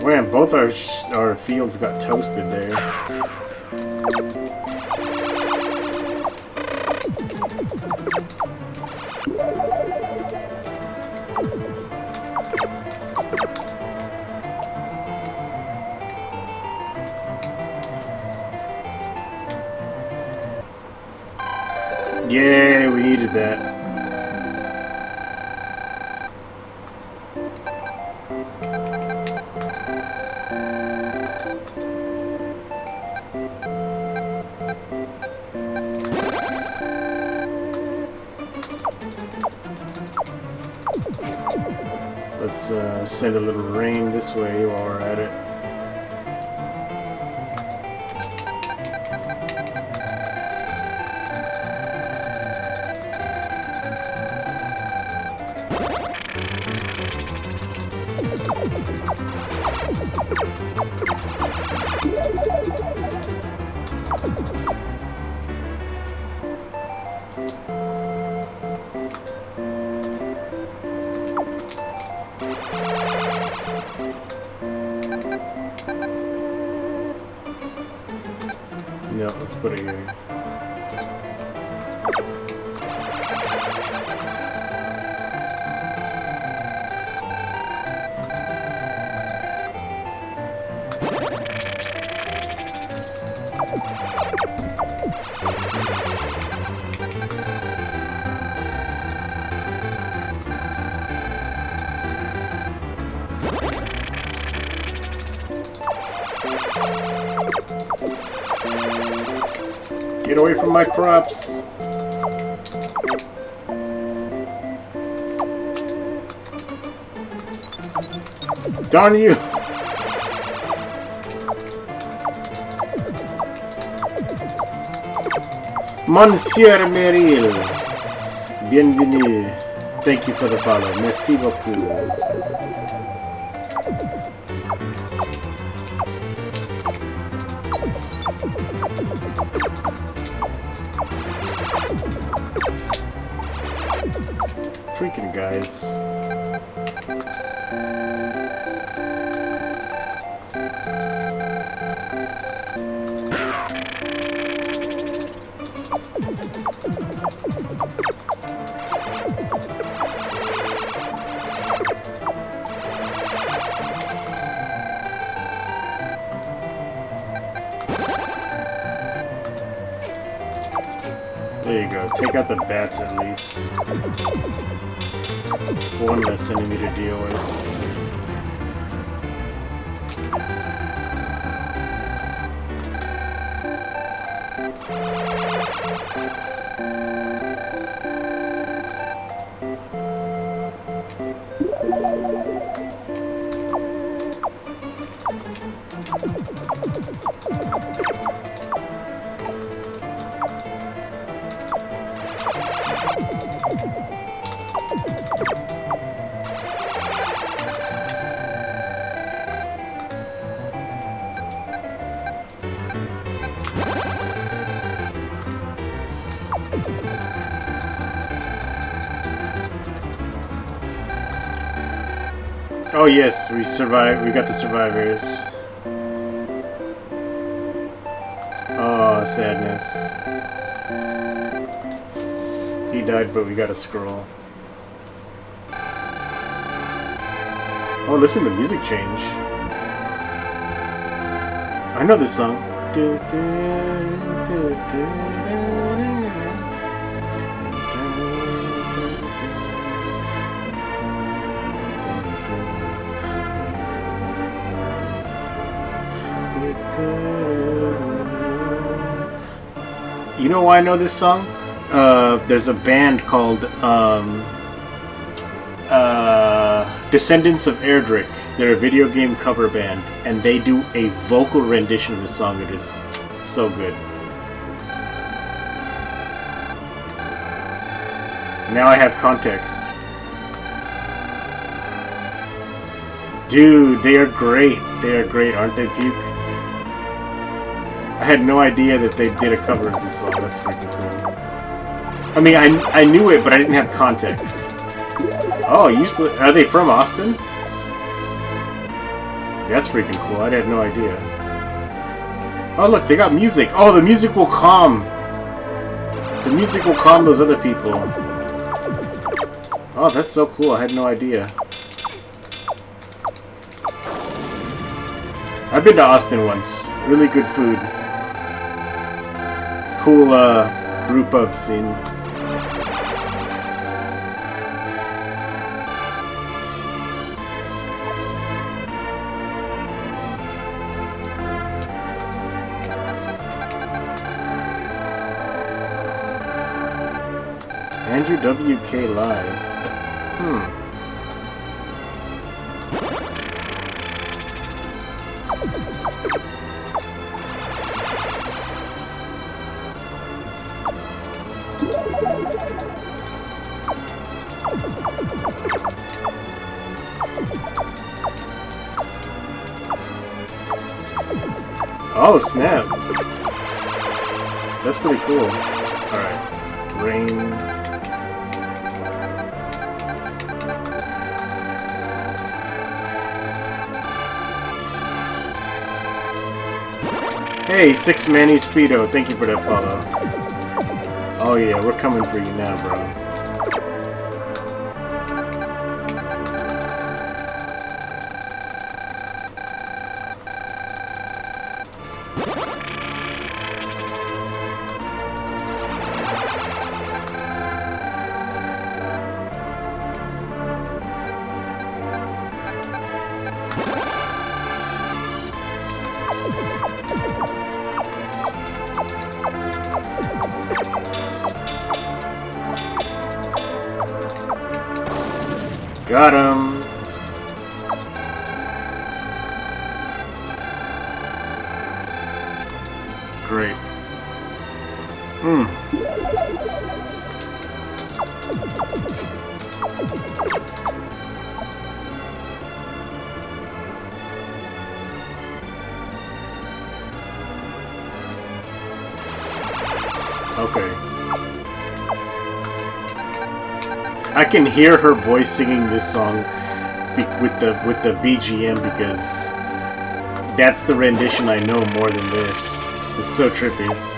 Man, both our fields got toasted there. Yeah, we needed that. Let's send a little rain this way while we're at it. No, let's put it here. Get away from my crops! Darn you! Monsieur Merrill! Bienvenue! Thank you for the follow. Merci beaucoup. guys. There you go. Take out the bats at least. One less enemy to deal with. Oh yes, we survived. We got the survivors. Oh, sadness. He died, but we got a scroll. Oh, listen to the music change. I know this song. You know why I know this song? There's a band called Descendants of Erdrick. They're a video game cover band, and they do a vocal rendition of the song. It is so good. Now I have context. Dude, they are great. They are great, aren't they, Puke? I had no idea that they did a cover of this song. That's freaking cool. I mean, I knew it, but I didn't have context. Oh, are they from Austin? That's freaking cool. I had no idea. Oh, look, they got music. Oh, the music will calm. The music will calm those other people. Oh, that's so cool. I had no idea. I've been to Austin once. Really good food. Cool, brew pub scene. Andrew WK Live. Oh, snap. That's pretty cool. Alright. Rain. Hey, 6 Manny Speedo. Thank you for that follow. Oh yeah, we're coming for you now, bro. Got him! Great. Okay. I can hear her voice singing this song with the BGM because that's the rendition I know more than this. It's so trippy.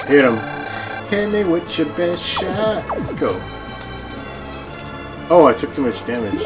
Hit him. Hit me with your best shot. Let's go. Oh, I took too much damage.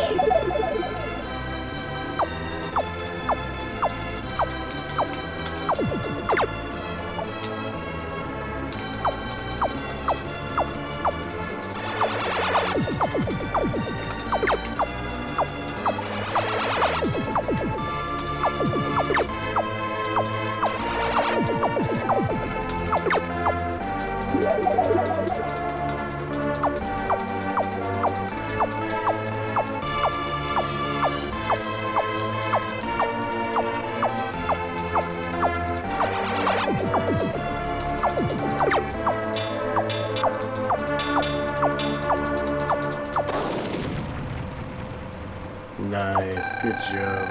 Nice, good job.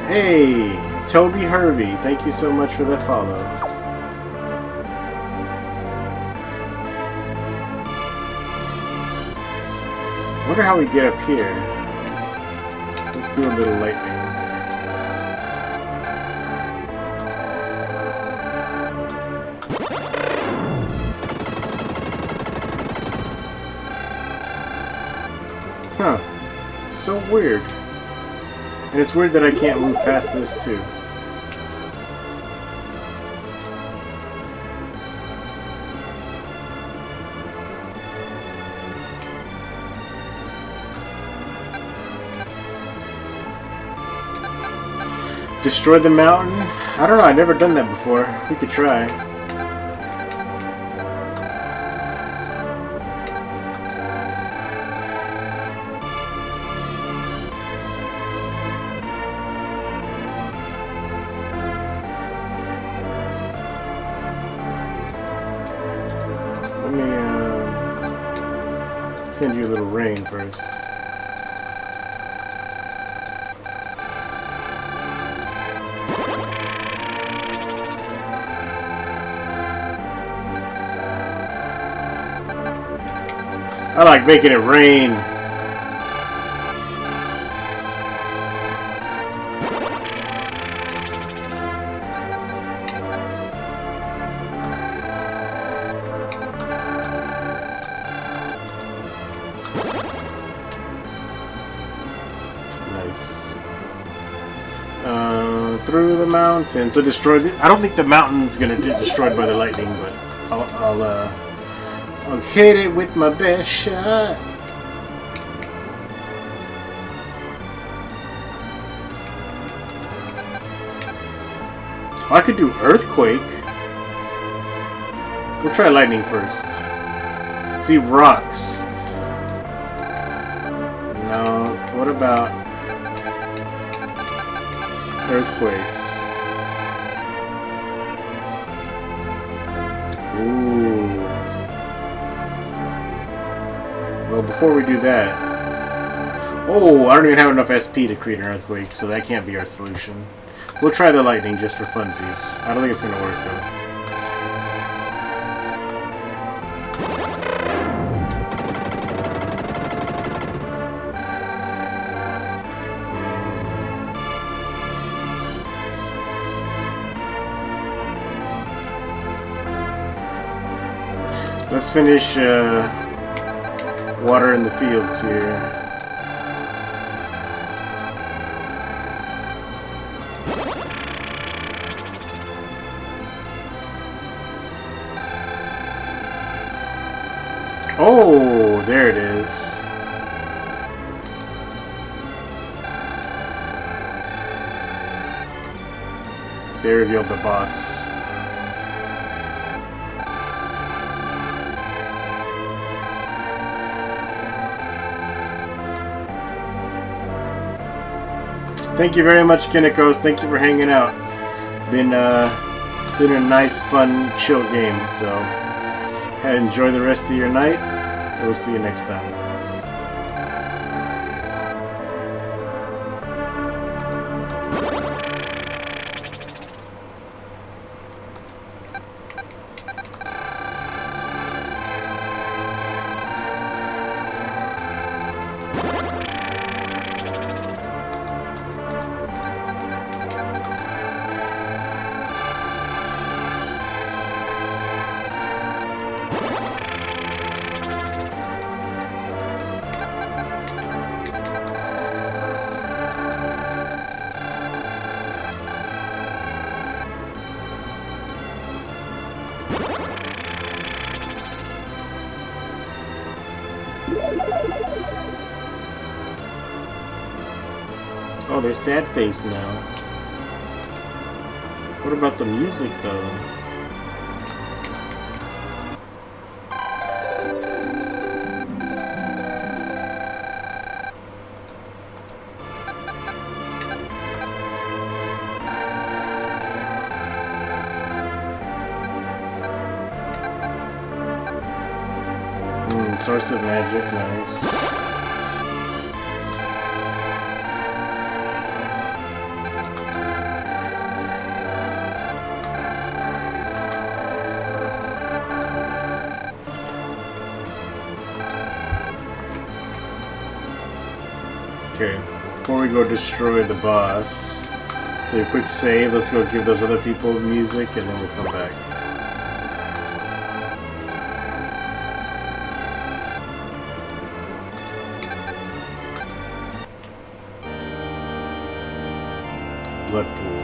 Hey, Toby Hervey, thank you so much for the follow. Wonder how we get up here. Let's do a little lightning. Huh. So weird. And it's weird that I can't move past this too. Destroy the mountain? I don't know, I've never done that before. We could try. Let me send you a little rain first. I like making it rain. Nice. Through the mountain. So destroy the... I don't think the mountain's gonna get destroyed by the lightning, But I'll hit it with my best shot. Oh, I could do earthquake. We'll try lightning first. See, rocks. No, what about earthquakes? Ooh. Well, before we do that... Oh, I don't even have enough SP to create an earthquake, so that can't be our solution. We'll try the lightning just for funsies. I don't think it's going to work, though. Let's finish water in the fields here. Oh, there it is. They revealed the boss. Thank you very much, Kinnikos. Thank you for hanging out. Been a nice, fun, chill game. So, enjoy the rest of your night. And we'll see you next time. Oh, they're sad face now. What about the music, though? Source of magic, nice. Okay, before we go destroy the boss, do a quick save. Let's go give those other people music and then we'll come back. Blood pool.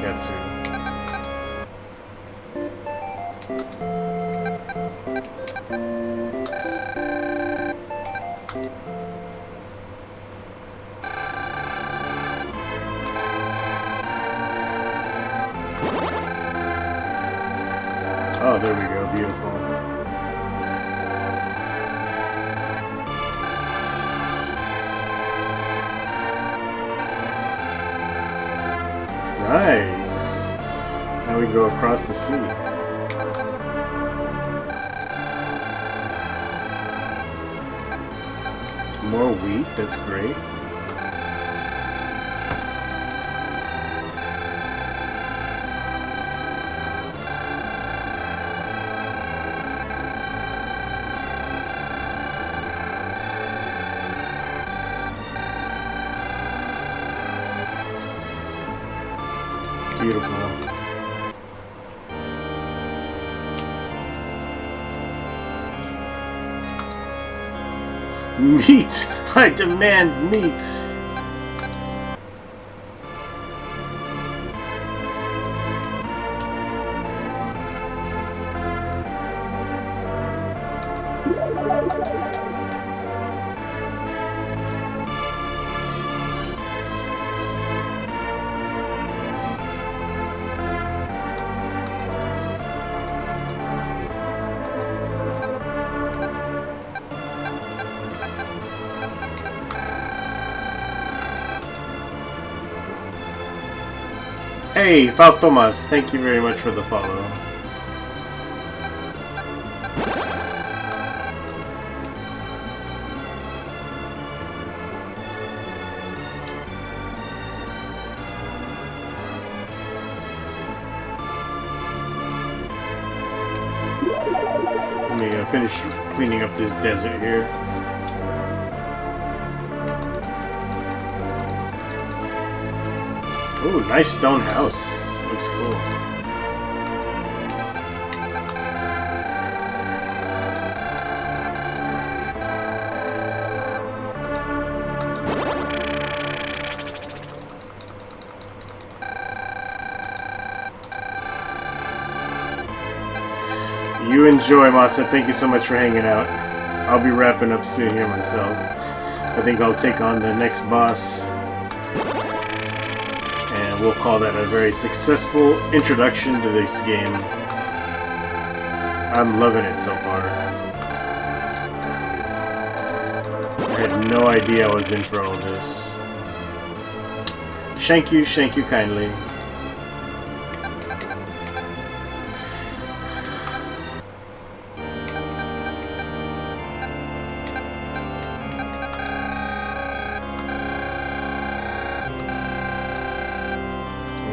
Gatsu. Oh, there we go. Beautiful. Nice. Now we go across the sea. More wheat. That's great. Beautiful. Meat! I demand meat! Hey, Fal Tomas, thank you very much for the follow. Let me finish cleaning up this desert here. Ooh, nice stone house. Looks cool. You enjoy, Masa. Thank you so much for hanging out. I'll be wrapping up soon here myself. I think I'll take on the next boss. And we'll call that a very successful introduction to this game. I'm loving it so far. I had no idea I was in for all this. Thank you kindly.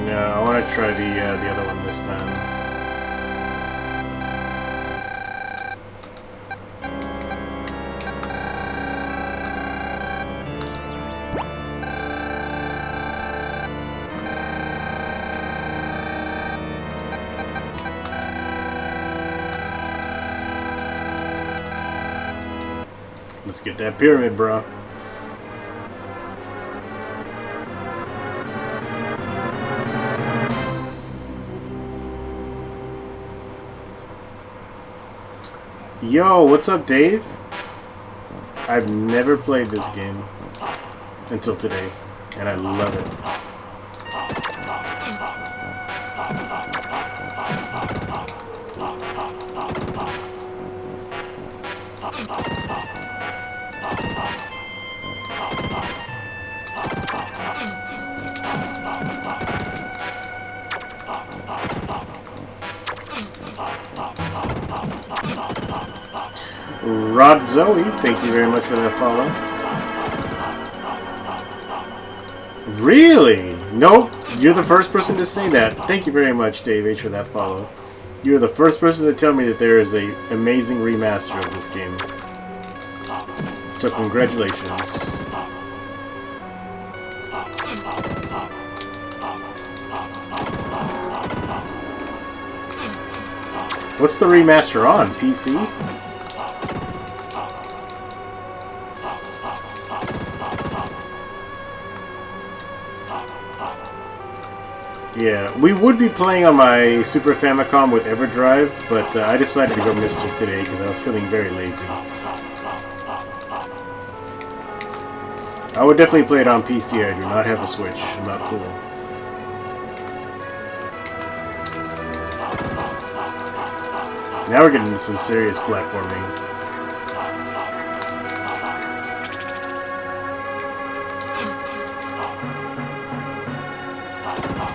No, I want to try the other one this time. Let's get that pyramid, bro. Yo, what's up, Dave? I've never played this game until today, and I love it. Rod Zoe, thank you very much for that follow. Really? Nope. You're the first person to say that. Thank you very much, Dave H, for that follow. You're the first person to tell me that there is an amazing remaster of this game. So congratulations. What's the remaster on? PC? Yeah, we would be playing on my Super Famicom with EverDrive, but I decided to go Mister today because I was feeling very lazy. I would definitely play it on PC. I do not have a Switch. I'm not cool. Now we're getting into some serious platforming.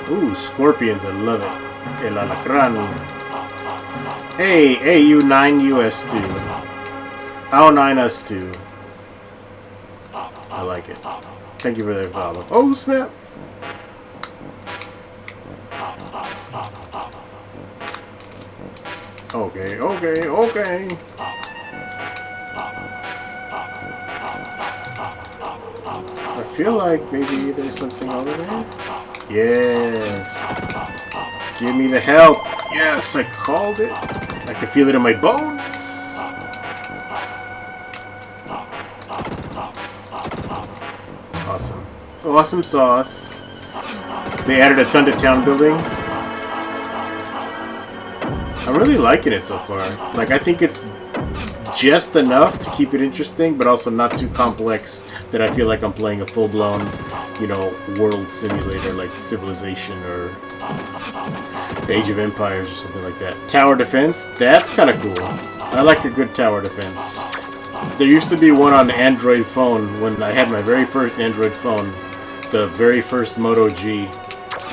Ooh, scorpions, I love it. El Alacrán. Hey, AU9US2. AU9US2. I like it. Thank you for that follow. Oh, snap! Okay. I feel like maybe there's something over there. Yes. Give me the help. Yes, I called it. I can feel it in my bones. Awesome. Awesome sauce. They added a ton to town building. I'm really liking it so far. Like, I think it's just enough to keep it interesting, but also not too complex that I feel like I'm playing a full-blown, you know, world simulator like Civilization or Age of Empires or something like that. Tower defense, that's kind of cool. I like a good tower defense. There used to be one on the Android phone when I had my very first Android phone, the very first Moto G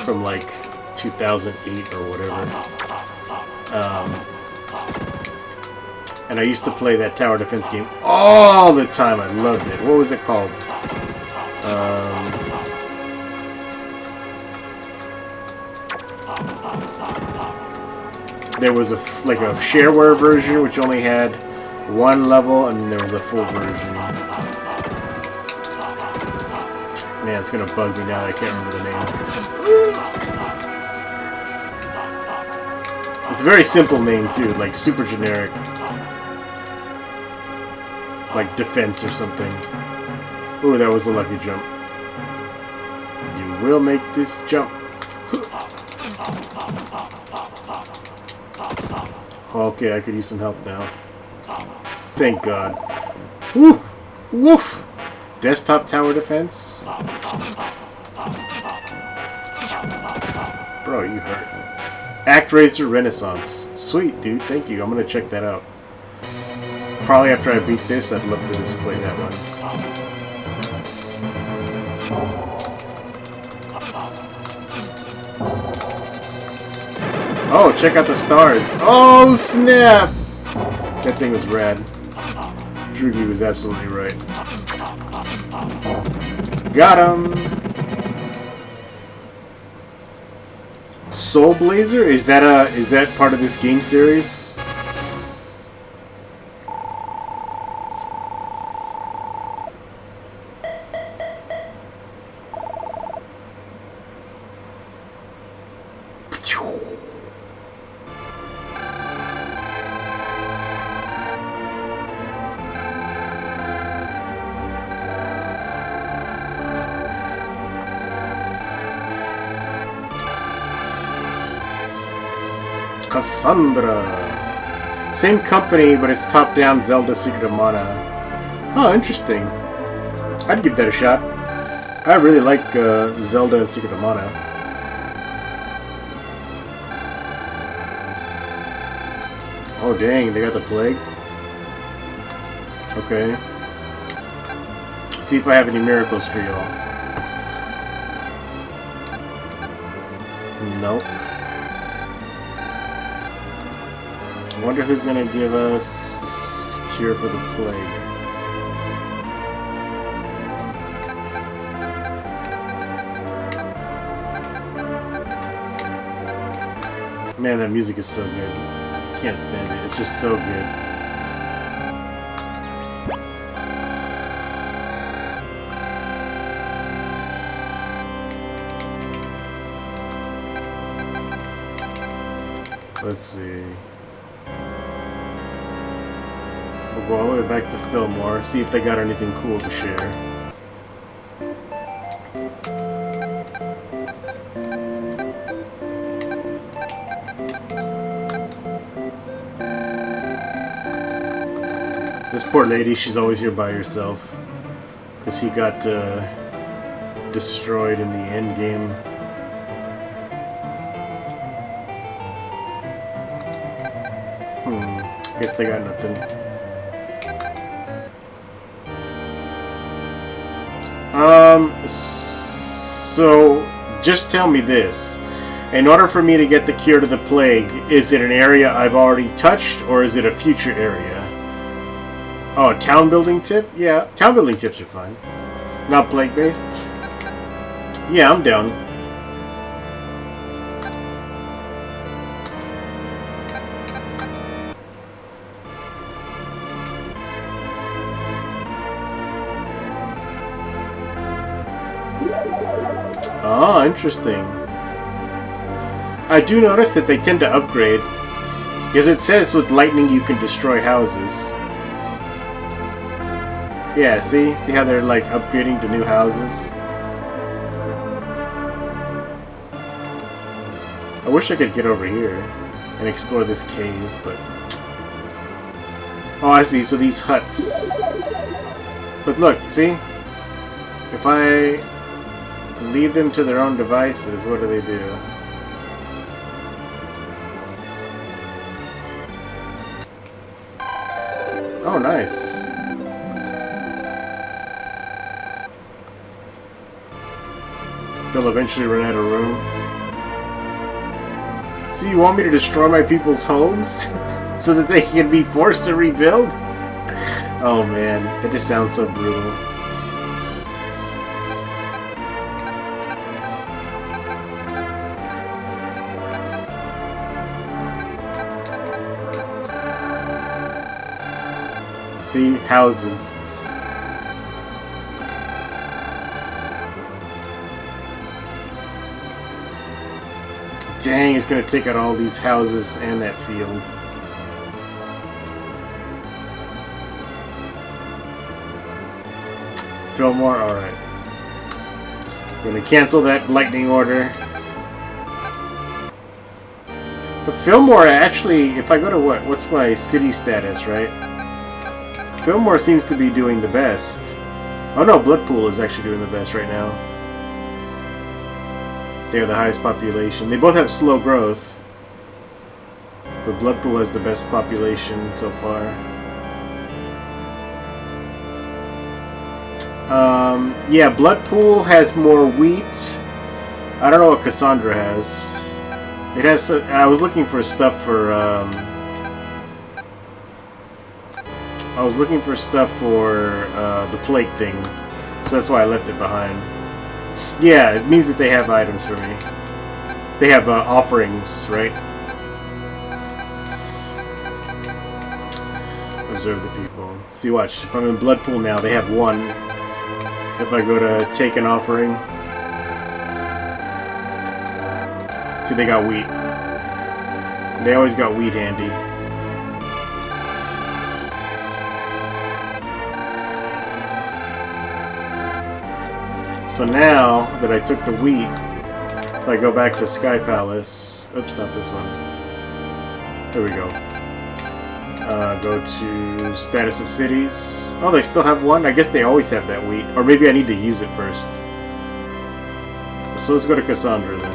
from like 2008 or whatever. And I used to play that tower defense game all the time. I loved it. What was it called? There was like a shareware version which only had one level, and there was a full version. Man, it's gonna bug me now that I can't remember the name. It's a very simple name too, like super generic. Like defense or something. Ooh, that was a lucky jump. You will make this jump. Okay, I could use some help now. Thank God. Woo! Woof! Desktop tower defense. Bro, you hurt. Actraiser Renaissance. Sweet, dude. Thank you. I'm gonna check that out. Probably after I beat this, I'd love to just play that one. Oh, check out the stars. Oh, snap! That thing was rad. Drugi was absolutely right. Got him! Soul Blazer? Is that part of this game series? Cassandra. Same company, but it's top-down Zelda Secret of Mana. Oh, interesting. I'd give that a shot. I really like Zelda and Secret of Mana. Oh, dang, they got the plague? Okay. Let's see if I have any miracles for y'all. Nope. I wonder who's gonna give us cure for the plague. Man, that music is so good. Can't stand it. It's just so good. Let's see. We'll go all the way back to Fillmore, see if they got anything cool to share. This poor lady, she's always here by herself. Because he got destroyed in the end game. Guess they got nothing. So, just tell me this. In order for me to get the cure to the plague, is it an area I've already touched, or is it a future area? Oh, town building tip? Yeah, town building tips are fine. Not plague-based? Yeah, I'm down. Ah, interesting. I do notice that they tend to upgrade. Because it says with lightning you can destroy houses. Yeah, see? See how they're like upgrading to new houses? I wish I could get over here and explore this cave, but... Oh, I see. So these huts. But look, see? If I leave them to their own devices, what do they do? Oh, nice. They'll eventually run out of room. So you want me to destroy my people's homes? So that they can be forced to rebuild? Oh man, that just sounds so brutal. See? Houses. Dang, it's gonna take out all these houses and that field. Fillmore? Alright. I'm gonna cancel that lightning order. But Fillmore, actually, if I go to what's my city status, right? Fillmore seems to be doing the best. Oh no, Bloodpool is actually doing the best right now. They have the highest population. They both have slow growth. But Bloodpool has the best population so far. Yeah, Bloodpool has more wheat. I don't know what Cassandra has. It has. I was looking for stuff for. I was looking for stuff for the plague thing, so that's why I left it behind. Yeah, it means that they have items for me. They have offerings, right? Observe the people. See, watch. If I'm in Bloodpool now, they have one. If I go to take an offering, see, they got wheat. They always got wheat handy. So now that I took the wheat, if I go back to Sky Palace, oops, not this one. There we go. Go to status of cities. Oh, they still have one? I guess they always have that wheat. Or maybe I need to use it first. So let's go to Cassandra then.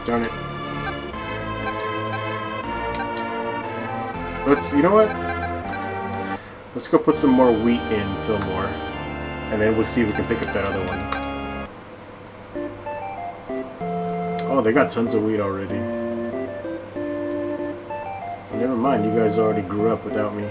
Darn it. You know what? Let's go put some more wheat in Fillmore. And then we'll see if we can pick up that other one. Oh, they got tons of wheat already. Never mind, you guys already grew up without me.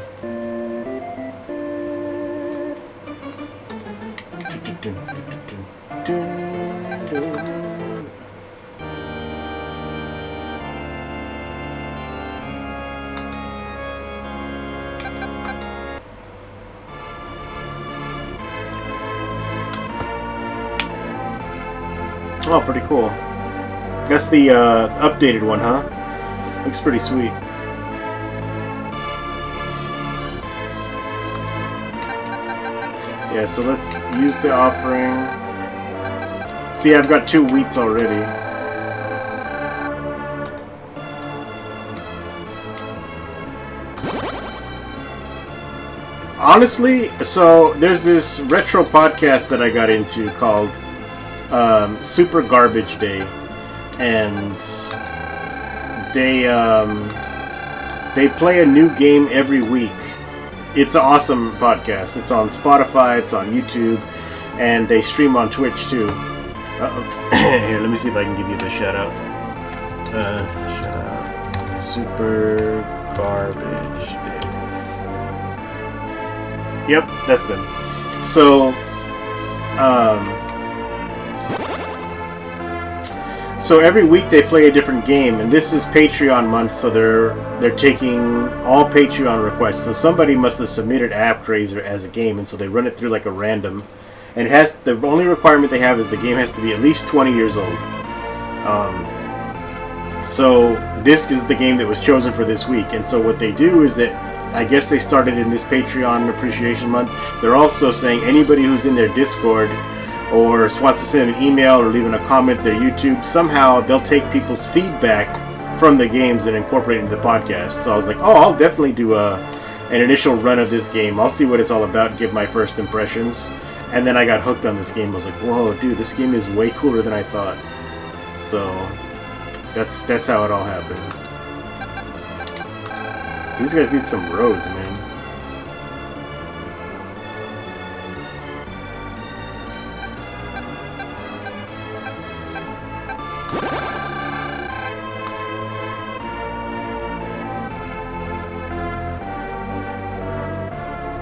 Oh, pretty cool. That's the updated one, huh? Looks pretty sweet. Yeah, so let's use the offering. See, I've got 2 wheats already. Honestly, so there's this retro podcast that I got into called Super Garbage Day, and they play a new game every week. It's an awesome podcast. It's on Spotify, it's on YouTube, and they stream on Twitch too. Here, let me see if I can give you the shout out. Shout out. Super Garbage Day. Yep, that's them. So every week they play a different game, and this is Patreon month, so they're taking all Patreon requests. So somebody must have submitted Actraiser as a game, and so they run it through like a random. And the only requirement they have is the game has to be at least 20 years old. So this is the game that was chosen for this week, and so what they do is that I guess they started in this Patreon Appreciation Month. They're also saying anybody who's in their Discord or wants to send an email or leaving a comment their YouTube, somehow they'll take people's feedback from the games and incorporate it into the podcast. So I was like, oh, I'll definitely do an initial run of this game. I'll see what it's all about, give my first impressions. And then I got hooked on this game. I was like, whoa, dude, this game is way cooler than I thought. So that's how it all happened. These guys need some roads, man.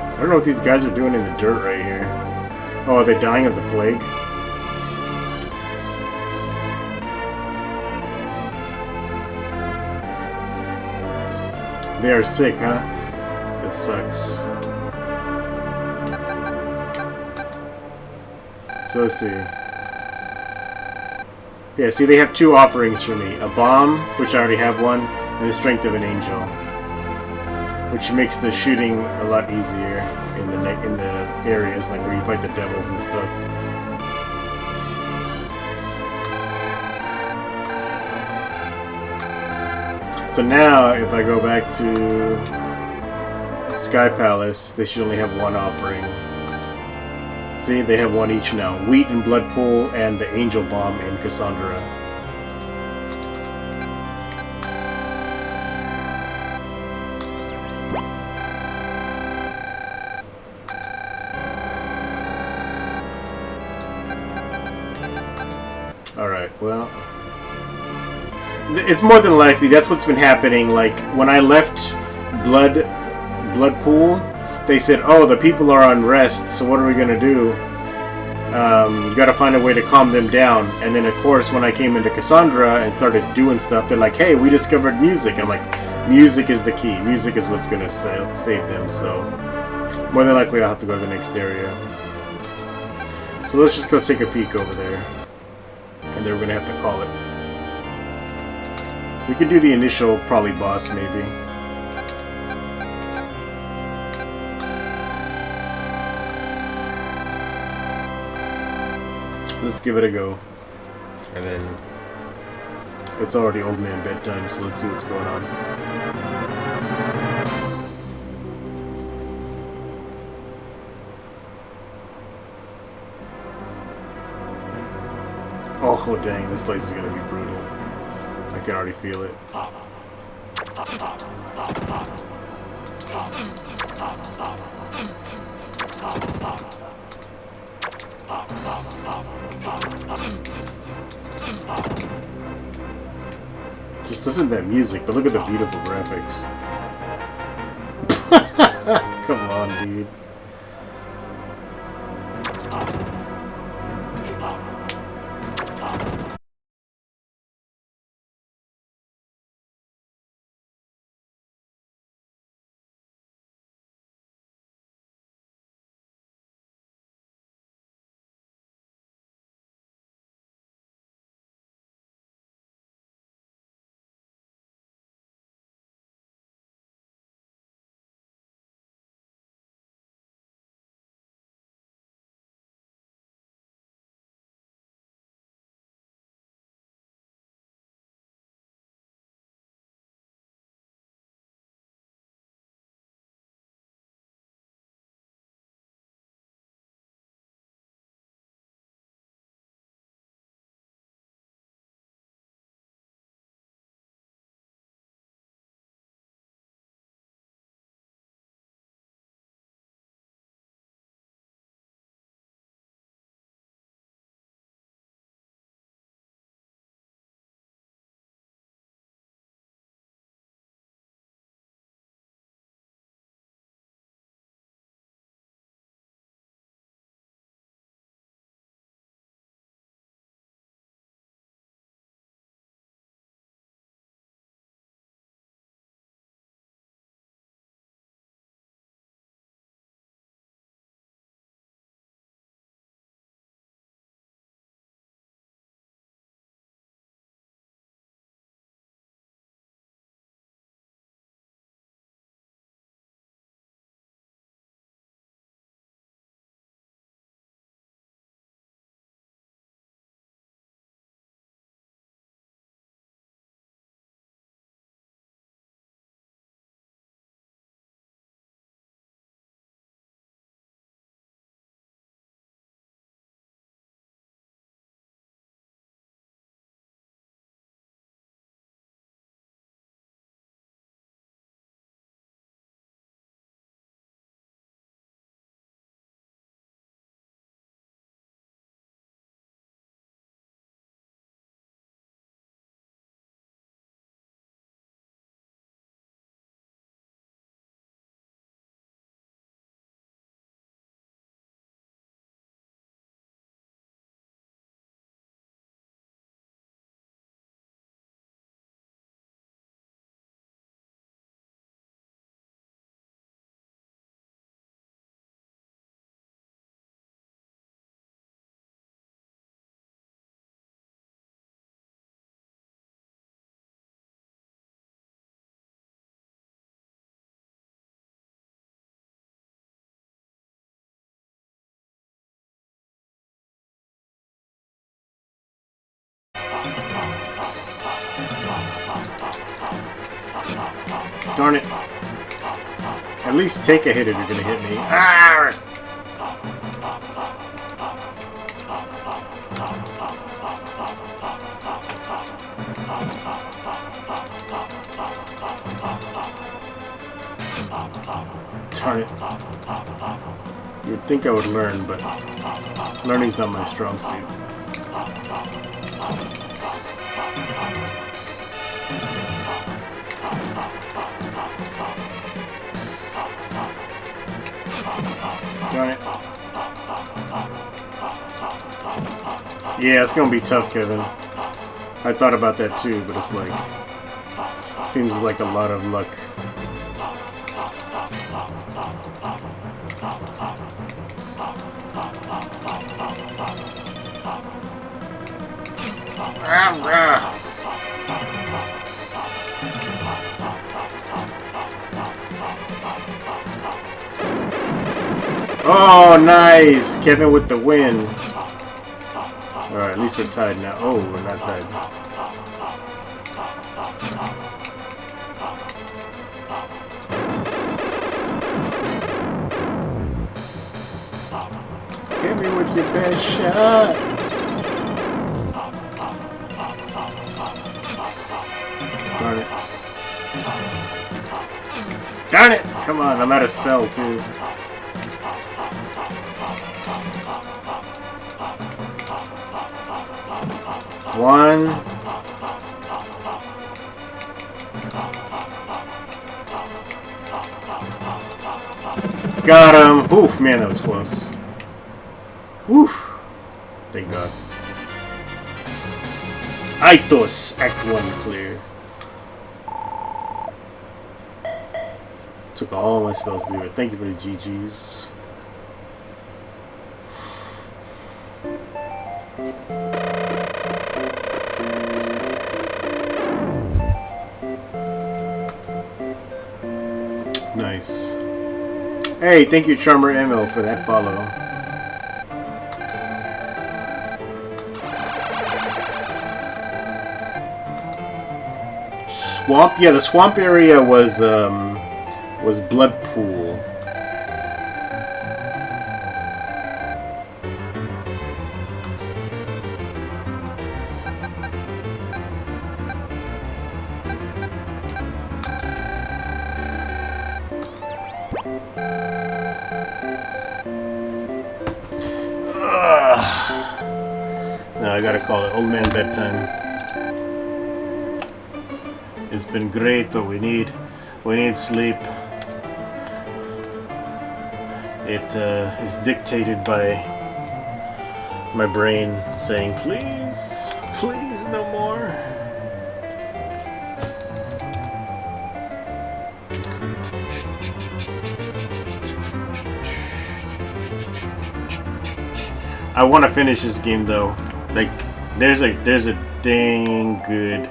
I don't know what these guys are doing in the dirt right here. Oh, are they dying of the plague? They are sick, huh? That sucks. So let's see. Yeah, see, they have 2 offerings for me. A bomb, which I already have one, and the strength of an angel, which makes the shooting a lot easier in the areas like where you fight the devils and stuff. So now, if I go back to Sky Palace, they should only have 1 offering. See, they have one each now. Wheat and Bloodpool and the Angel Bomb in Cassandra. Alright, well... It's more than likely that's what's been happening. Like, when I left Bloodpool, they said, oh, the people are on rest, so what are we gonna do? You gotta find a way to calm them down. And then, of course, when I came into Cassandra and started doing stuff, they're like, hey, we discovered music. I'm like, music is the key. Music is what's gonna save them, so... More than likely I'll have to go to the next area. So let's just go take a peek over there. And then we're gonna have to call it. We could do the initial, probably, boss, maybe. Let's give it a go. And then... It's already old man bedtime, so let's see what's going on. Oh, dang, this place is gonna be brutal. I can already feel it. Just listen to that music, but look at the beautiful graphics. Come on, dude. Darn it. At least take a hit if you're gonna hit me. Ah! Darn it. You'd think I would learn, but learning's not my strong suit. Darn it. Yeah, it's gonna be tough, Kevin. I thought about that too, but it's like... seems like a lot of luck. Oh, nice! Kevin with the win. Alright, at least we're tied now. Oh, we're not tied. Kevin with your best shot. Darn it. Darn it! Come on, I'm out of spell too. One. Got him! Oof, man, that was close. Oof. Thank God. Aitos, Act 1 clear. Took all my spells to do it. Thank you for the GGs. Nice. Hey, thank you, Charmer ML, for that follow. Swamp? Yeah, the swamp area was Blood Pool. Now I gotta call it old man bedtime. It's been great, but we need sleep. It is dictated by my brain saying, please, please, no more. I want to finish this game though. Like, there's a dang good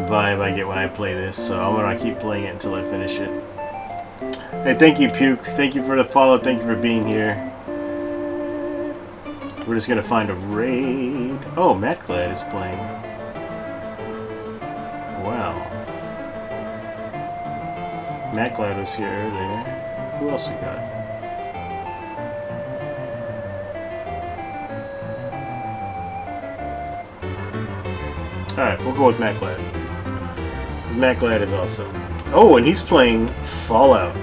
vibe I get when I play this, so I'm gonna keep playing it until I finish it. Hey, thank you, Puke. Thank you for the follow. Thank you for being here. We're just gonna find a raid. Oh, Matt Glad is playing. Wow. Matt Glad was here earlier. Who else we got? Alright, we'll go with Matt Glad. Because Matt Glad is awesome. Oh, and he's playing Fallout.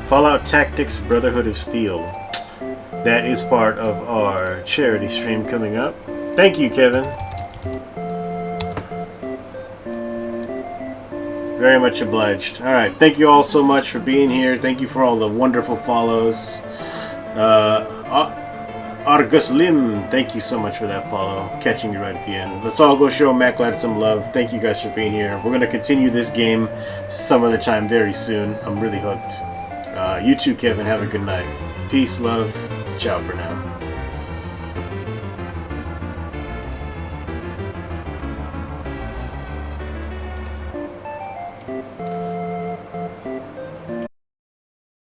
Fallout Tactics Brotherhood of Steel. That is part of our charity stream coming up. Thank you, Kevin. Very much obliged. Alright, thank you all so much for being here. Thank you for all the wonderful follows. Argus Lim, thank you so much for that follow. Catching you right at the end. Let's all go show Matt Glad some love. Thank you guys for being here. We're going to continue this game some other time very soon. I'm really hooked. You too, Kevin. Have a good night. Peace, love. Ciao for now.